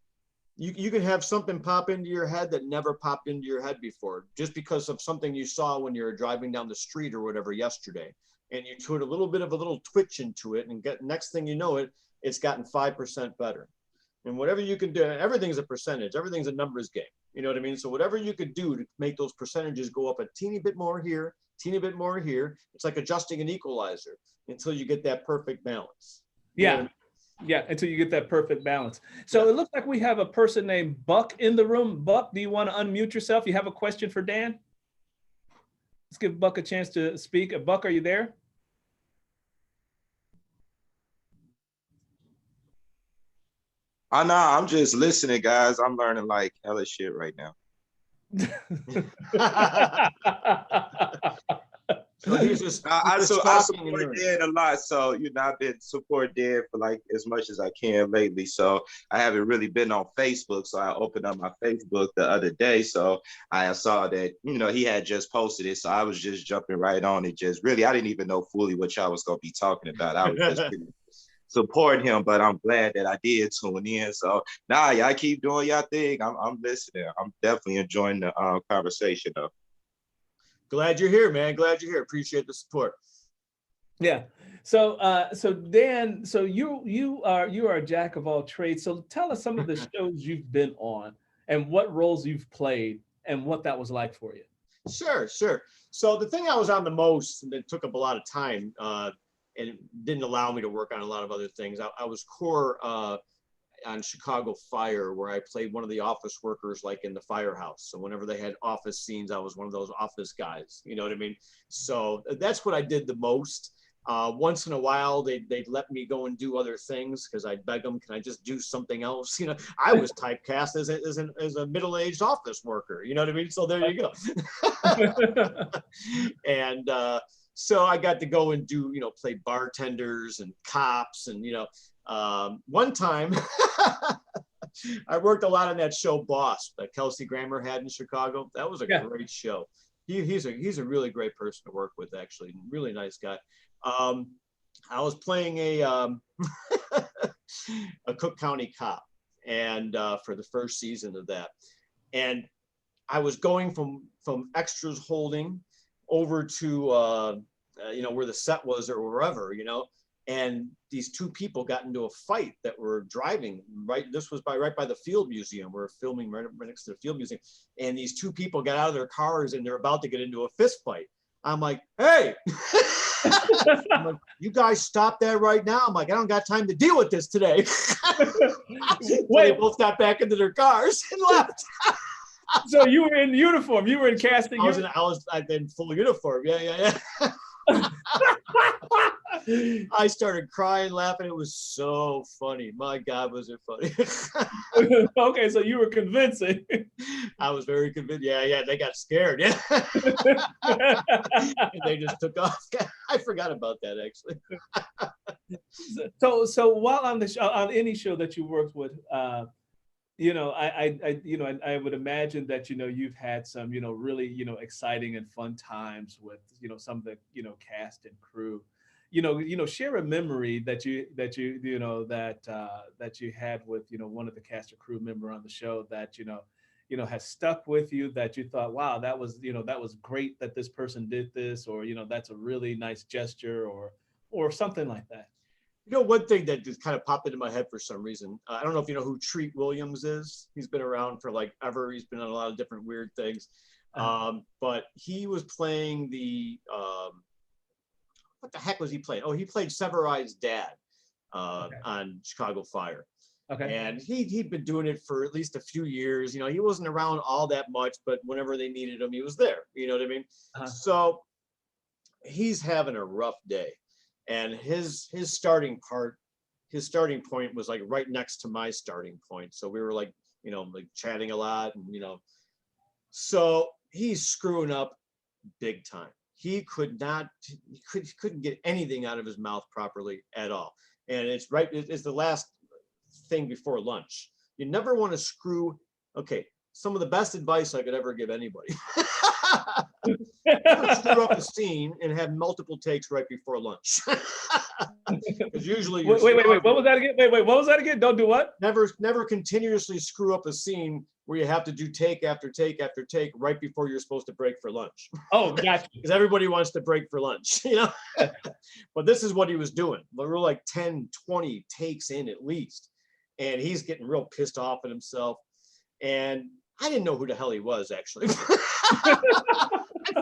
you can have something pop into your head that never popped into your head before, just because of something you saw when you were driving down the street or whatever yesterday, and you put a little bit of a little twitch into it, and next thing you know, it's gotten 5% better. And whatever you can do, everything's a percentage, everything's a numbers game. You know what I mean? So whatever you could do to make those percentages go up a teeny bit more here, teeny bit more here, it's like adjusting an equalizer until you get that perfect balance. You know Yeah. what I mean? Yeah, until you get that perfect balance. So Yeah. it looks like we have a person named Buck in the room. Buck, do you want to unmute yourself? You have a question for Dan? Let's give Buck a chance to speak. Buck, are you there? Oh no, I'm just listening, guys. I'm learning like hella shit right now. So he's just, I he's just I talking and support learning. Dan a lot, so I've been supporting Dan for like as much as I can lately. So I haven't really been on Facebook. So I opened up my Facebook the other day, so I saw that he had just posted it. So I was just jumping right on it. Just really, I didn't even know fully what y'all was gonna be talking about. I was just really supporting him, but I'm glad that I did tune in. So nah, y'all keep doing y'all thing. I'm listening. I'm definitely enjoying the conversation though. Glad you're here, man. Glad you're here. Appreciate the support. Yeah. So Dan, so you are a jack of all trades. So tell us some of the shows you've been on and what roles you've played and what that was like for you. Sure. So the thing I was on the most, and it took up a lot of time, and it didn't allow me to work on a lot of other things. I was core on Chicago Fire, where I played one of the office workers, like in the firehouse. So whenever they had office scenes, I was one of those office guys. You know what I mean? So that's what I did the most. Once in a while, they'd let me go and do other things because I'd beg them, can I just do something else? I was typecast as a middle-aged office worker. You know what I mean? So there you go. And so I got to go and do, play bartenders and cops and, one time I worked a lot on that show Boss that Kelsey Grammer had in Chicago. That was a great show. He's a really great person to work with, actually. Really nice guy. I was playing a Cook County cop, and for the first season of that, and I was going from extras holding over to where the set was or wherever, and these two people got into a fight that were driving right. This was right by the Field Museum. We're filming right next to the Field Museum, and these two people got out of their cars and they're about to get into a fist fight. I'm like, hey, I'm like, you guys stop that right now. I'm like, I don't got time to deal with this today. So they both got back into their cars and left. So you were in uniform. You were in casting. I've been full uniform. Yeah. I started crying, laughing. It was so funny. My God, was it funny? Okay, so you were convincing. I was very convinced. Yeah. They got scared. Yeah. And they just took off. I forgot about that, actually. So while on the show, on any show that you worked with, I would imagine that you've had some really exciting and fun times with some of the cast and crew. Share a memory that you had with one of the cast or crew member on the show that has stuck with you, that you thought, wow, that was great that this person did this, or that's a really nice gesture, or something like that. One thing that just kind of popped into my head for some reason. I don't know if you know who Treat Williams is. He's been around for like ever. He's been on a lot of different weird things. But he was playing the, what the heck was he playing? Oh, he played Severide's dad on Chicago Fire. Okay. And he'd been doing it for at least a few years. He wasn't around all that much, but whenever they needed him, he was there. You know what I mean? So he's having a rough day, and his starting point was like right next to my starting point. So we were like, like chatting a lot, and so he's screwing up big time. He couldn't get anything out of his mouth properly at all. And it's the last thing before lunch. You never want to screw. Okay, some of the best advice I could ever give anybody. Never screw up a scene and have multiple takes right before lunch. Because usually wait. What was that again? Wait. What was that again? Don't do what? Never continuously screw up a scene where you have to do take after take after take right before you're supposed to break for lunch. Oh, gotcha. Because everybody wants to break for lunch, But this is what he was doing. But we're like 10, 20 takes in at least. And he's getting real pissed off at himself. And I didn't know who the hell he was, actually. I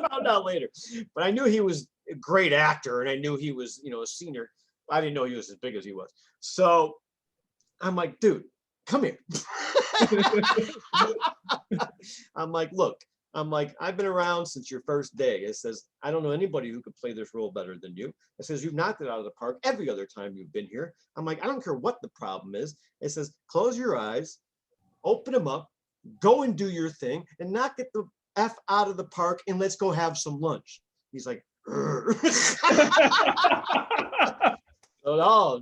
found out later. But I knew he was a great actor, and I knew he was, a senior. I didn't know he was as big as he was. So I'm like, dude, come here. I'm like, look, I've been around since your first day. It says, I don't know anybody who could play this role better than you. It says, you've knocked it out of the park every other time you've been here. I'm like, I don't care what the problem is. It says, close your eyes, open them up, go and do your thing, and knock it the F out of the park, and let's go have some lunch. He's like, so,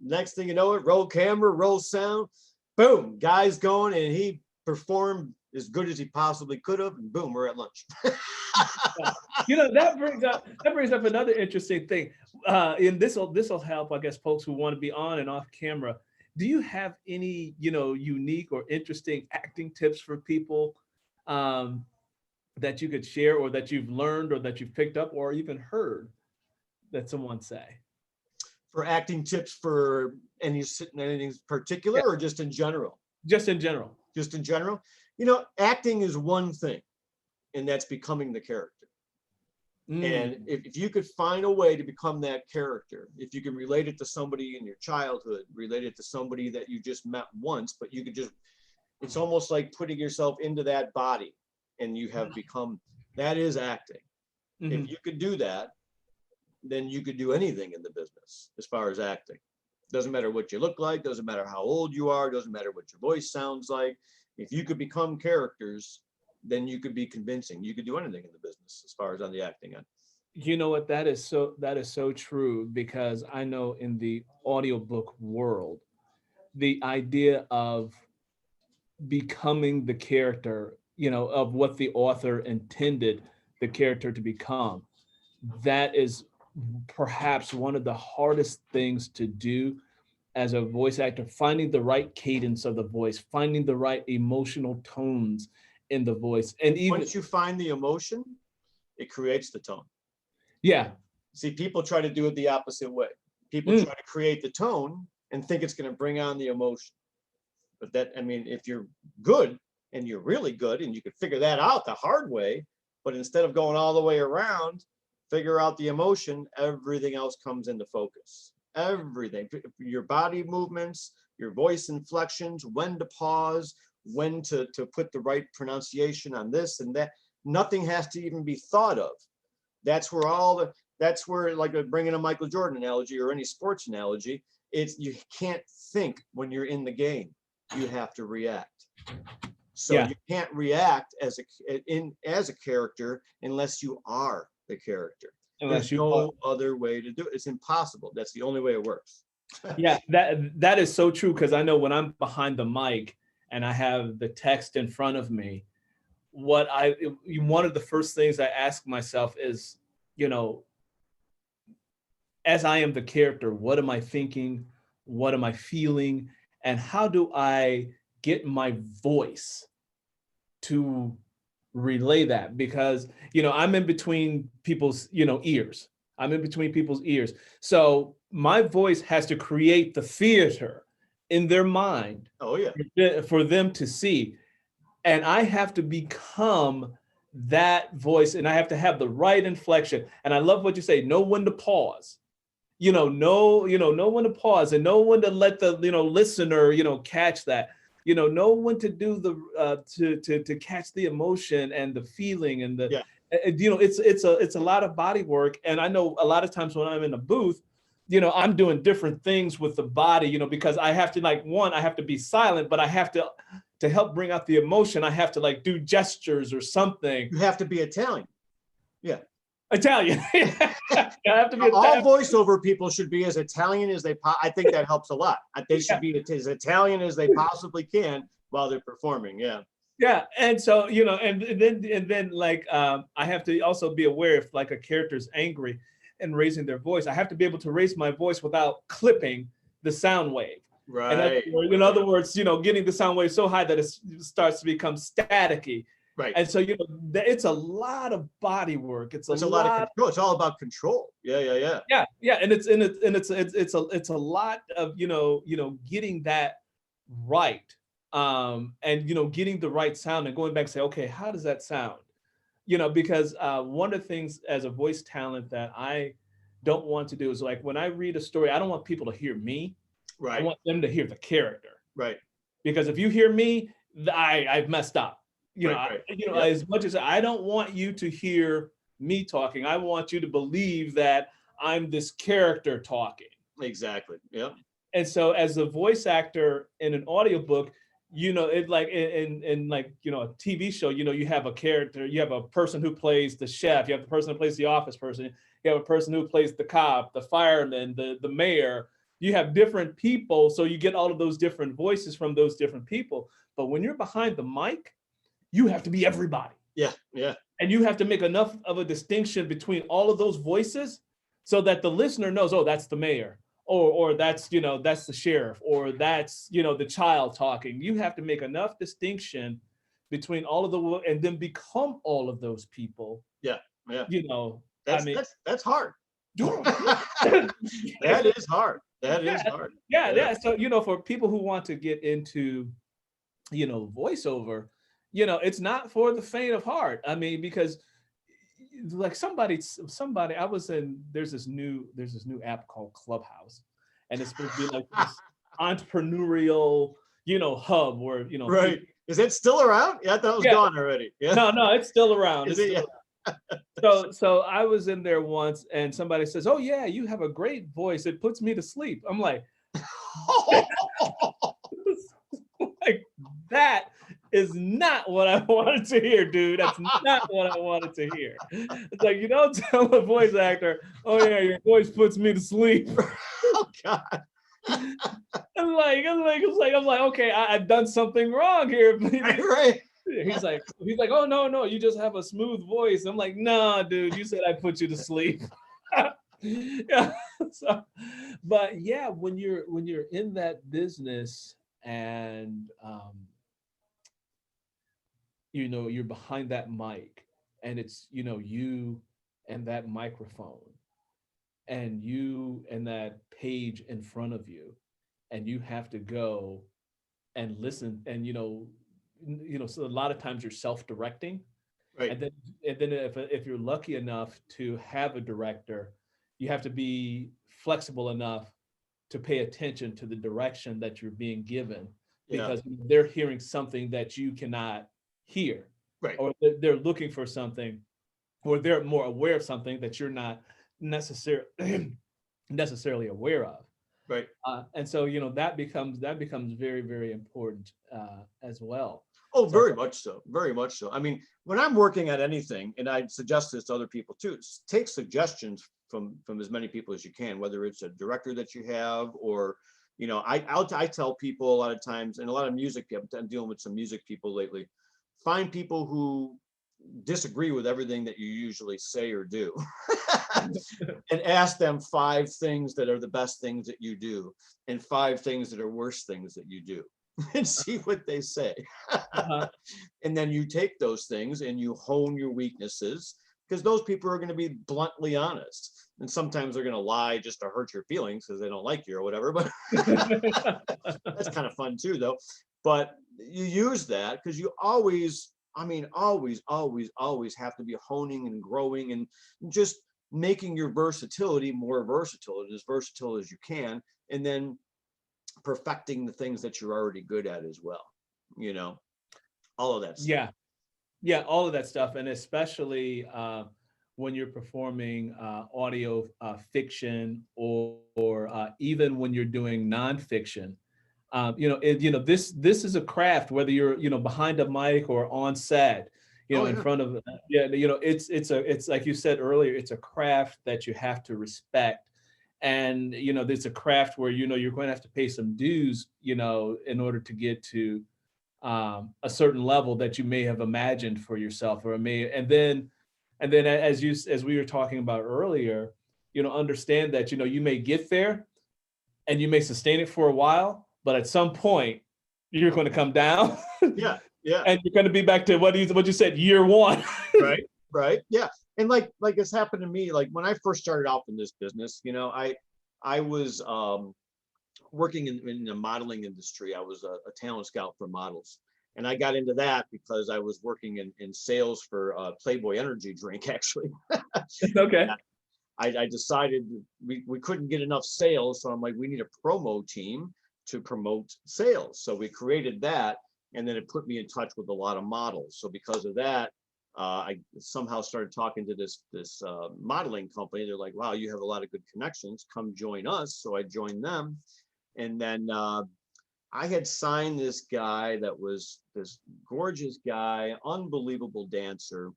next thing you know it, roll camera, roll sound, boom, guy's going, and he performed as good as he possibly could have, and boom, we're at lunch. That brings up another interesting thing. And this will help, I guess, folks who want to be on and off camera. Do you have any, unique or interesting acting tips for people that you could share, or that you've learned, or that you've picked up, or even heard that someone say? For acting tips for anything particular, or just in general? Just in general. Just in general. Acting is one thing, and that's becoming the character. And if you could find a way to become that character, if you can relate it to somebody in your childhood, relate it to somebody that you just met once, but you could just, it's almost like putting yourself into that body, and you have become, that is acting. Mm-hmm. If you could do that, then you could do anything in the business as far as acting. Doesn't matter what you look like, doesn't matter how old you are, doesn't matter what your voice sounds like. If you could become characters, then you could be convincing. You could do anything in the business as far as on the acting end. You know what? That is so true, because I know in the audiobook world, the idea of becoming the character, of what the author intended the character to become, that is perhaps one of the hardest things to do as a voice actor, finding the right cadence of the voice, finding the right emotional tones in the voice. And even once you find the emotion, it creates the tone. Yeah. See, people try to do it the opposite way. People try to create the tone and think it's going to bring on the emotion. But if you're good, and you're really good, and you can figure that out the hard way, but instead of going all the way around, figure out the emotion, everything else comes into focus. Everything, your body movements, your voice inflections, when to pause, when to put the right pronunciation on this and that. Nothing has to even be thought of. That's where like bringing a Michael Jordan analogy or any sports analogy, you can't think when you're in the game. You have to react. So you can't react as a character unless you are the character. There's no other way to do it. It's impossible. That's the only way it works. Yeah, that is so true, because I know when I'm behind the mic and I have the text in front of me, one of the first things I ask myself is, as I am the character, what am I thinking? What am I feeling? And how do I get my voice to relay that? Because, I'm in between people's, ears. I'm in between people's ears. So my voice has to create the theater in their mind. Oh, yeah. For them to see. And I have to become that voice, and I have to have the right inflection. And I love what you say, know when to pause. Know when to pause, and know when to let the, listener, catch that. Know when to do the to catch the emotion and the feeling and the You know, it's a lot of body work. And I know a lot of times when I'm in a booth, you know, I'm doing different things with the body, you know, because I have to, like, one, I have to be silent, but I have to help bring out the emotion, I have to like do gestures or something. You have to be Italian. Yeah. Italian. I have to be All Italian. voiceover people should be as Italian as I think that helps a lot. They should be as Italian as they possibly can while they're performing. Yeah. Yeah, and so, you know, and then like I have to also be aware if like a character's angry and raising their voice. I have to be able to raise my voice without clipping the sound wave. Right. In other words, you know, getting the sound wave so high that it starts to become staticky. Right. And so, you know, it's a lot of body work. It's a lot of lot. control. It's all about control. Yeah. Yeah, and it's a lot of, you know, getting that right. And, you know, getting the right sound and going back and say, okay, how does that sound? You know, because one of the things as a voice talent that I don't want to do is, like, when I read a story, I don't want people to hear me. Right. I want them to hear the character. Right. Because if you hear me, I've messed up. You know, Right. You know, as much as I don't want you to hear me talking, I want you to believe that I'm this character talking. Exactly. Yeah. And so as a voice actor in an audiobook, you know, it like in like, you know, a TV show, you know, you have a character, you have a person who plays the chef, you have the person who plays the office person, you have a person who plays the cop, the fireman, the mayor. You have different people, so you get all of those different voices from those different people. But when you're behind the mic, you have to be everybody. Yeah. And you have to make enough of a distinction between all of those voices so that the listener knows, oh, that's the mayor, or that's, you know, that's the sheriff, or that's, you know, the child talking. You have to make enough distinction between all of the, and then become all of those people. Yeah. You know, that's hard. that is hard. That is hard. Yeah. So, you know, for people who want to get into, you know, voiceover, you know, it's not for the faint of heart. I mean, because like somebody, I was in, there's this new app called Clubhouse, and it's supposed to be like this entrepreneurial, you know, hub where, you know, right. Is it still around? Yeah, I thought it was gone already. Yeah. No, it's still around. Is it? So I was in there once, and somebody says, "Oh yeah, you have a great voice. It puts me to sleep." I'm like, like, that is not what I wanted to hear, dude. That's not what I wanted to hear. It's like, you don't tell a voice actor, "Oh yeah, your voice puts me to sleep." Oh God. I'm like, okay, I've done something wrong here. Right. He's like, "Oh no, you just have a smooth voice." I'm like, "No, dude, you said I put you to sleep." Yeah. So, but yeah, when you're in that business and you know, you're behind that mic, and it's, you know, you and that microphone, and you and that page in front of you, and you have to go and listen, and so a lot of times you're self-directing. Right. And then if you're lucky enough to have a director, you have to be flexible enough to pay attention to the direction that you're being given, because they're hearing something that you cannot hear. Right. Or they're looking for something, or they're more aware of something that you're not necessarily aware of. Right. And so, you know, that becomes very, very important as well. Oh, very much so. Very much so. I mean, when I'm working at anything, and I suggest this to other people too, take suggestions from as many people as you can, whether it's a director that you have, or, you know, I tell people a lot of times, and a lot of music people, I'm dealing with some music people lately, find people who disagree with everything that you usually say or do and ask them 5 things that are the best things that you do and 5 things that are worst things that you do, and see what they say. And then you take those things and you hone your weaknesses, because those people are going to be bluntly honest, and sometimes they're going to lie just to hurt your feelings because they don't like you or whatever, but that's kind of fun too though. But you use that because you always have to be honing and growing and just making your versatility more versatile, as versatile as you can, and then perfecting the things that you're already good at as well. You know, all of that stuff. Yeah. Yeah, all of that stuff, and especially when you're performing audio fiction, or even when you're doing nonfiction. This is a craft. Whether you're behind a mic or on set, Oh in yeah. front of it's like you said earlier, it's a craft that you have to respect, and it's a craft where you're going to have to pay some dues, in order to get to a certain level that you may have imagined for yourself, or may and then as we were talking about earlier, understand that you may get there and you may sustain it for a while, but at some point you're going to come down Yeah, yeah. and you're going to be back to what you said, year one. Right, right. Yeah. And like it's happened to me, like when I first started out in this business, I was working in the modeling industry. I was a talent scout for models. And I got into that because I was working in sales for Playboy energy drink, actually. Okay. I decided we couldn't get enough sales. So I'm like, we need a promo team to promote sales. So we created that. And then it put me in touch with a lot of models. So because of that, I somehow started talking to this modeling company. They're like, wow, you have a lot of good connections. Come join us. So I joined them. And then I had signed this guy that was this gorgeous guy, unbelievable dancer.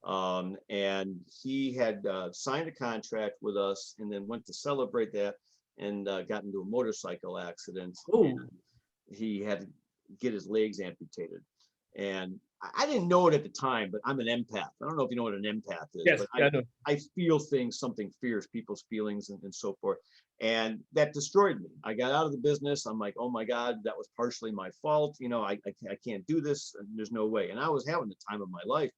And he had signed a contract with us and then went to celebrate that and got into a motorcycle accident. Oh, And he had to get his legs amputated. And I didn't know it at the time, but I'm an empath. I don't know if you know what an empath is, yes, but yeah, I know. I feel things, something fierce, people's feelings and so forth. And that destroyed me. I got out of the business. I'm like, oh my God, that was partially my fault. I can't do this. There's no way. And I was having the time of my life.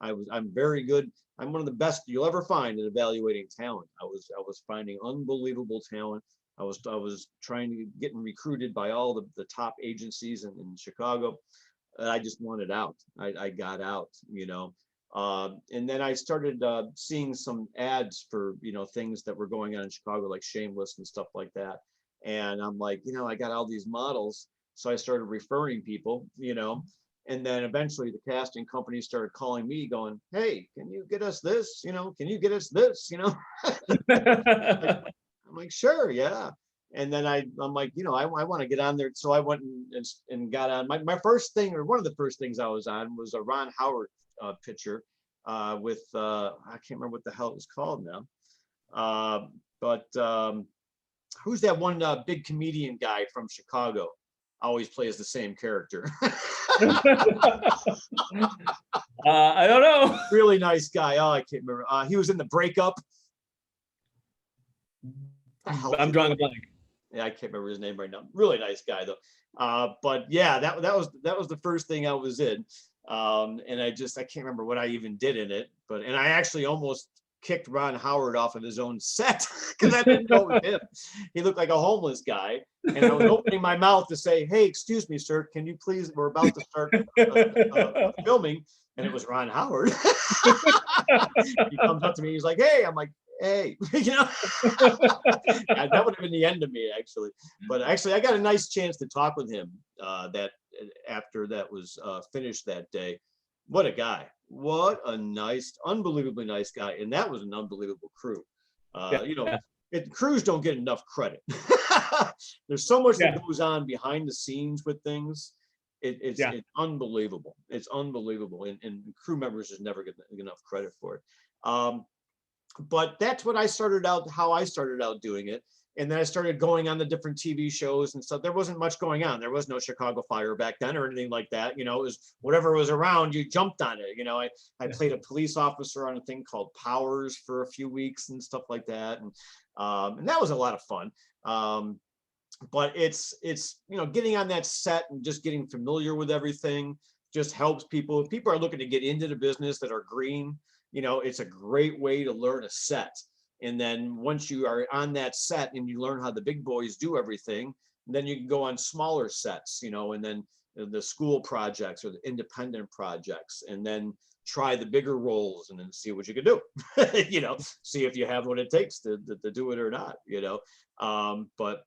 I'm very good. I'm one of the best you'll ever find in evaluating talent. I was finding unbelievable talent. I was trying to getting recruited by all the top agencies in Chicago. I just wanted out. I got out, and then I started seeing some ads for, things that were going on in Chicago, like Shameless and stuff like that. And I'm like, I got all these models. So I started referring people, and then eventually the casting company started calling me going, hey, can you get us this? Can you get us this? I'm like, sure, yeah. And then I'm like, I want to get on there. So I went and got on. My first thing, or one of the first things I was on, was a Ron Howard picture with, I can't remember what the hell it was called now. But who's that one big comedian guy from Chicago? Always plays the same character. I don't know. Really nice guy. Oh, I can't remember. He was in The Breakup. I'm drawing a blank. Yeah, I can't remember his name right now. Really nice guy though. But yeah, that was the first thing I was in. And I can't remember what I even did in it, and I actually almost kicked Ron Howard off of his own set because I didn't know it was him. He looked like a homeless guy. And I was opening my mouth to say, hey, excuse me, sir, can you please, we're about to start filming. And it was Ron Howard. He comes up to me, he's like, hey, I'm like, hey, that would have been the end of me, actually. But actually, I got a nice chance to talk with him that after that was finished that day. What a guy. What a nice, unbelievably nice guy. And that was an unbelievable crew. Crews don't get enough credit. There's so much that goes on behind the scenes with things. It's unbelievable. It's unbelievable. And crew members just never get enough credit for it. But that's what how I started out doing it. And then I started going on the different TV shows and stuff. There wasn't much going on. There was no Chicago Fire back then or anything like that. It was whatever was around, you jumped on it. I played a police officer on a thing called Powers for a few weeks and stuff like that. And that was a lot of fun. But it's getting on that set and just getting familiar with everything just helps people. If people are looking to get into the business that are green, it's a great way to learn a set. And then once you are on that set and you learn how the big boys do everything, then you can go on smaller sets, and then the school projects or the independent projects, and then try the bigger roles and then see what you can do, see if you have what it takes to do it or not, but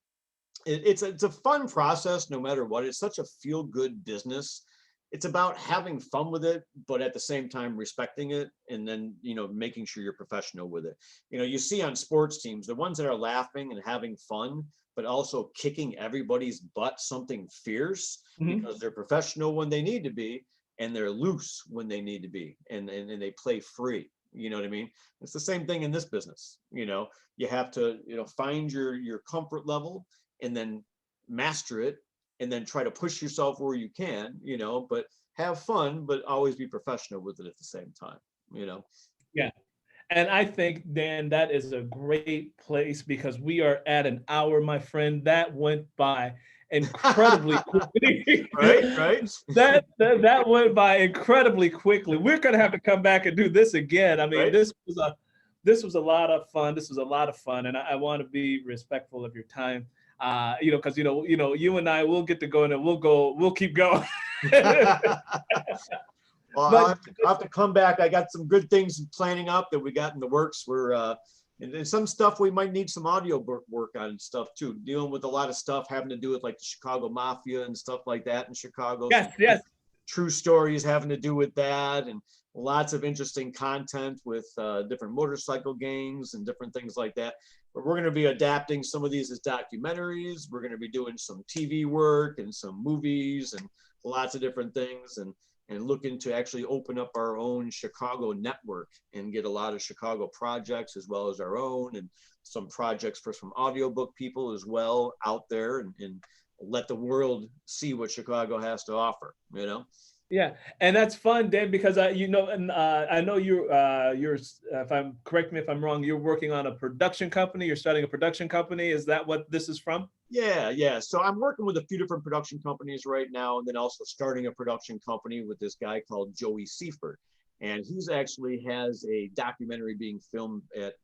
it's a fun process no matter what. It's such a feel-good business. it's about having fun with it, but at the same time respecting it, and then, you know, making sure you're professional with it. You know, you see on sports teams, the ones that are laughing and having fun, but also kicking everybody's butt something fierce, Mhm. because they're professional when they need to be, and they're loose when they need to be, and they play free. You know what I mean? It's the same thing in this business. You know, you have to, you know, find your comfort level, and then master it, and then try to push yourself where you can, you know, but have fun, but always be professional with it at the same time, you know. Yeah. And I think, Dan, that is a great place because we are at an hour, my friend. That went by incredibly quickly. Right. That went by incredibly quickly. We're gonna have to come back and do this again. I mean, Right. this was a lot of fun. This was a lot of fun, and I want to be respectful of your time. You know, because you and I will get to go and we'll keep going. Well, But I'll have to come back. I got some good things planning up that we got in the works. And some stuff we might need some audio work on and stuff too. Dealing with a lot of stuff having to do with like the Chicago Mafia and stuff like that in Chicago. yes. True stories having to do with that, and lots of interesting content with different motorcycle gangs and different things like that. But we're going to be adapting some of these as documentaries. We're going to be doing some TV work and some movies and lots of different things, and looking to actually open up our own Chicago network and get a lot of Chicago projects as well as our own, and some projects for some audiobook people as well out there, and let the world see what Chicago has to offer, you know? Yeah, and that's fun, Dan, because I know you're if I'm correct me if I'm wrong, you're working on a production company. You're starting a production company. Is that what this is from? Yeah. So I'm working with a few different production companies right now, and then also starting a production company with this guy called Joey Seifert. And he's actually has a documentary being filmed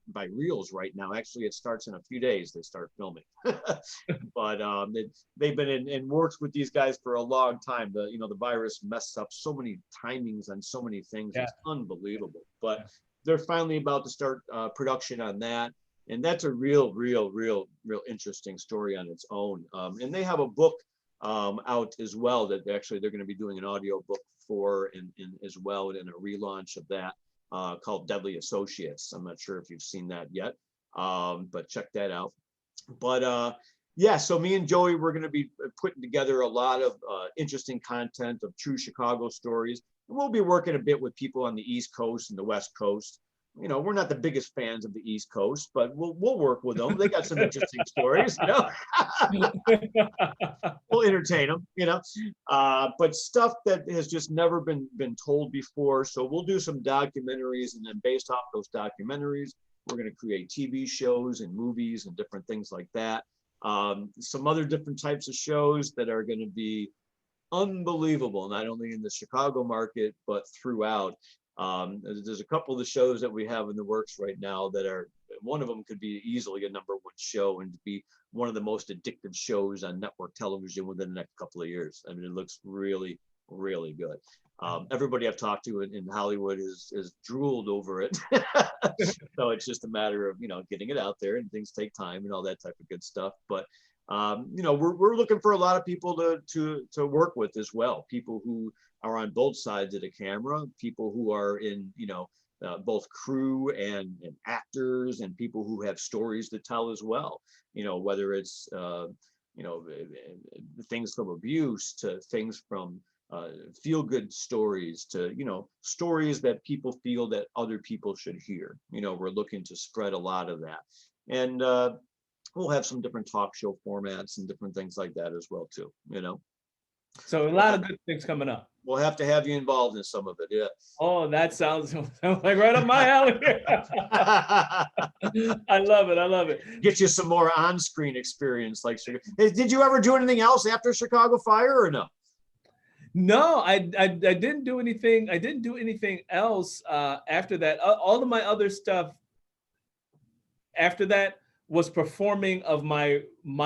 by Reels right now. Actually, it starts in a few days. They start filming, but they've been in works with these guys for a long time. The virus messed up so many timings on so many things. Yeah. It's unbelievable. But they're finally about to start production on that, and that's a real interesting story on its own. And they have a book out as well that they're going to be doing an audio book for, and as well, in a relaunch of that called Deadly Associates. I'm not sure if you've seen that yet, but check that out. But yeah, so me and Joey, we're going to be putting together a lot of interesting content of true Chicago stories. And we'll be working a bit with people on the East Coast and the West Coast. You know, we're not the biggest fans of the East Coast, but we'll work with them. They got some interesting stories, you know. We'll entertain them, you know. But stuff that has just never been told before. So we'll do some documentaries, and then based off those documentaries, we're going to create TV shows and movies and different things like that. Some other different types of shows that are going to be unbelievable, not only in the Chicago market, but throughout. There's a couple of the shows that we have in the works right now that are, one of them could be easily a #1 show and to be one of the most addictive shows on network television within the next couple of years. I mean, it looks really good. Everybody I've talked to in Hollywood is drooled over it. So it's just a matter of, getting it out there, and things take time and all that type of good stuff. But we're looking for a lot of people to work with as well. People who are on both sides of the camera, people who are in, both crew and actors, and people who have stories to tell as well. Whether it's, things from abuse to things from feel-good stories to, stories that people feel that other people should hear. We're looking to spread a lot of that. And we'll have some different talk show formats and different things like that as well too, So a lot of good things coming up. We'll have to have you involved in some of it, yeah. Oh, that sounds like right up my alley. I love it. Get you some more on-screen experience like Chicago. Hey, did you ever do anything else after Chicago Fire or no? No, I didn't do anything. I didn't do anything else after that. All of my other stuff after that was performing of my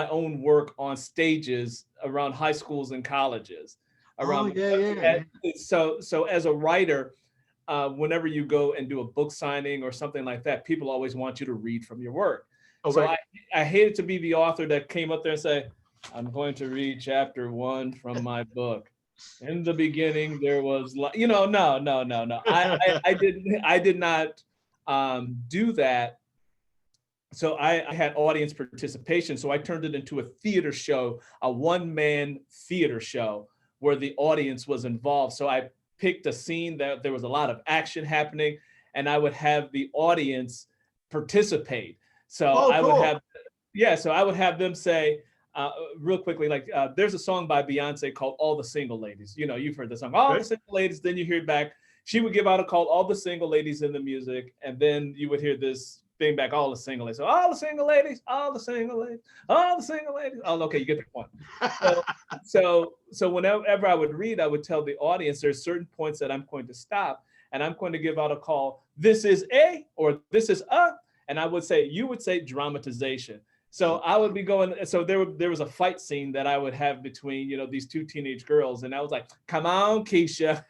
own work on stages around high schools and colleges. Around, yeah. So as a writer, whenever you go and do a book signing or something like that, people always want you to read from your work. Oh, so right. I hated to be the author that came up there and say, I'm going to read chapter 1 from my book. In the beginning, there was, no. I did not do that. So I had audience participation. So I turned it into a theater show, a one-man theater show where the audience was involved. So I picked a scene that there was a lot of action happening, and I would have the audience participate. So I would have, so I would have them say, real quickly, like there's a song by Beyonce called All the Single Ladies. You know, you've heard the song, All the Single Ladies. Then you hear it back. She would give out a call, All the Single Ladies in the music. And then you would hear this thing back, All the Single Ladies. So all the single ladies, all the single ladies, all the single ladies. Oh, okay, you get the point. So whenever I would read, I would tell the audience there's certain points that I'm going to stop, and I'm going to give out a call, this is a, or this is a, and I would say, you would say dramatization. So I would be going, so there was a fight scene that I would have between, you know, these two teenage girls. And I was like, come on, Keisha,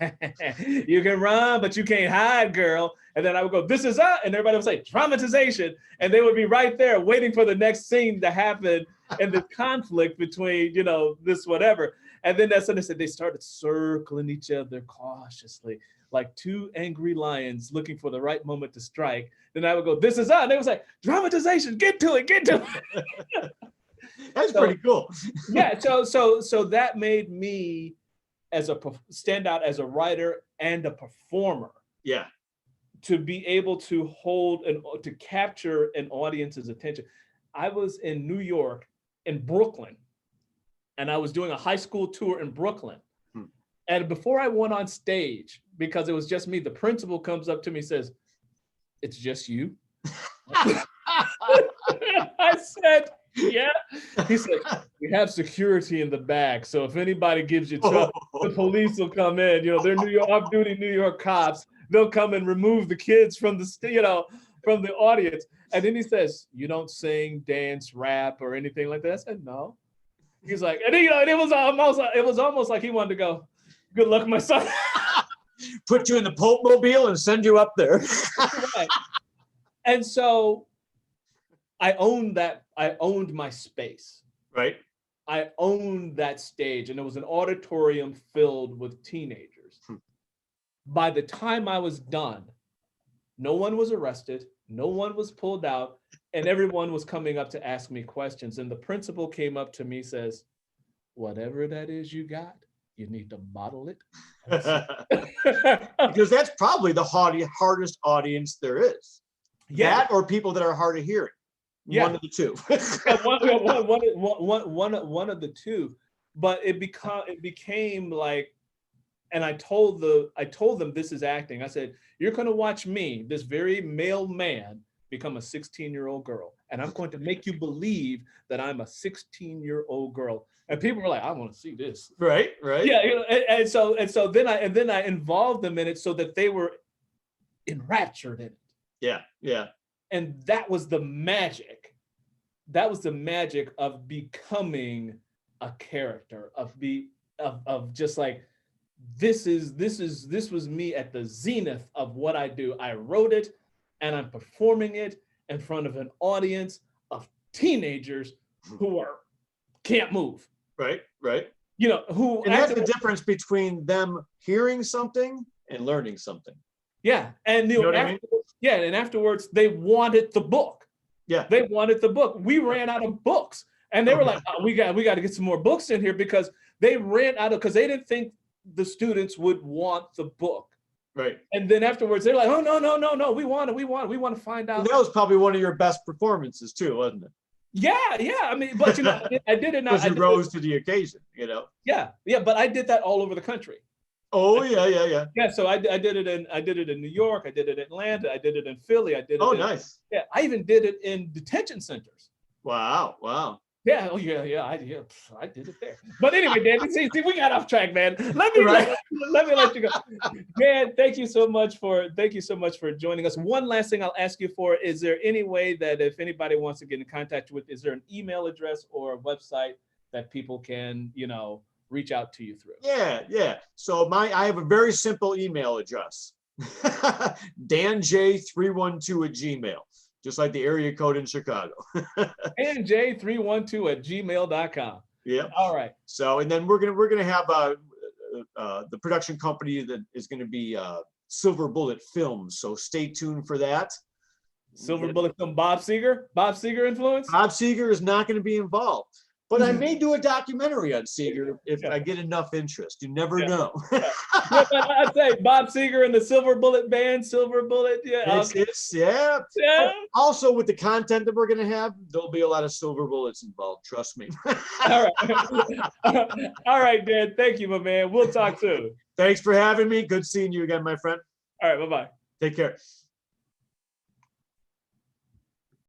you can run, but you can't hide, girl. And then I would go, this is up. And everybody would say dramatization. And they would be right there waiting for the next scene to happen and the conflict between, you know, this whatever. And then that's when they started circling each other cautiously, like two angry lions looking for the right moment to strike. Then I would go, this is up. And they would say, dramatization, get to it, get to it. That's pretty cool. Yeah, so that made me stand out as a writer and a performer. Yeah. To be able to hold and to capture an audience's attention. I was in New York, in Brooklyn, and I was doing a high school tour in Brooklyn. And before I went on stage, because it was just me, the principal comes up to me and says, it's just you? I said, yeah. He said, we have security in the back. So if anybody gives you trouble, the police will come in. You know, they're off-duty New York cops. They'll come and remove the kids from from the audience. And then he says, you don't sing, dance, rap, or anything like that? I said, no. He's like, and it was almost like he wanted to go, good luck, my son. Put you in the Pope Mobile and send you up there. Right. And so I owned my space. Right. I owned that stage, and it was an auditorium filled with teenagers. By the time I was done, no one was arrested, no one was pulled out, and everyone was coming up to ask me questions. And the principal came up to me, says, whatever that is you got, you need to bottle it. Because that's probably the hardest audience there is. Yeah. That or people that are hard of hearing. Yeah. One of the two. one of the two. But it became like, and I told them this is acting. I said, you're going to watch me, this very male man, become a 16-year-old girl. And I'm going to make you believe that I'm a 16-year-old girl. And people were like, I want to see this. Right. Yeah. You know, and so then I involved them in it so that they were enraptured in it. Yeah. And that was the magic. That was the magic of becoming a character, of just like, this was me at the zenith of what I do. I wrote it and I'm performing it in front of an audience of teenagers who can't move. Right. You know, and that's the difference between them hearing something and learning something. Yeah. And you know, and afterwards they wanted the book. Yeah. They wanted the book. We ran out of books. And they were like, oh, we got to get some more books in here, because they ran out of, because they didn't think the students would want the book. Right. And then afterwards they're like, oh, no, we want to find out. And that was probably one of your best performances too, wasn't it? Yeah. I mean, but you know, I did it now. Because you rose to the occasion, you know. Yeah, but I did that all over the country. Oh, yeah. Yeah, so I did it in New York, I did it in Atlanta, I did it in Philly, I did it. Oh, nice. Yeah, I even did it in detention centers. Wow. Yeah, I did it there. But anyway, Dan, see, we got off track, man. Let me let you go. Dan, thank you so much for joining us. One last thing I'll ask you for, is there any way that if anybody wants to get in contact with, is there an email address or a website that people can, you know, reach out to you through? Yeah. So I have a very simple email address. danj312@gmail.com. Just like the area code in Chicago. danj312@gmail.com. Yeah. All right. So, and then we're gonna have the production company that is going to be Silver Bullet Films. So stay tuned for that. Silver Bullet film, Bob Seger? Bob Seger influence? Bob Seger is not going to be involved, but I may do a documentary on Seger if I get enough interest. You never know. Yeah, but I'd say Bob Seger and the Silver Bullet band, Silver Bullet. Yeah. Yeah. Yeah. Also, with the content that we're going to have, there'll be a lot of silver bullets involved. Trust me. All right. All right, Dan. Thank you, my man. We'll talk soon. Thanks for having me. Good seeing you again, my friend. All right. Bye-bye. Take care.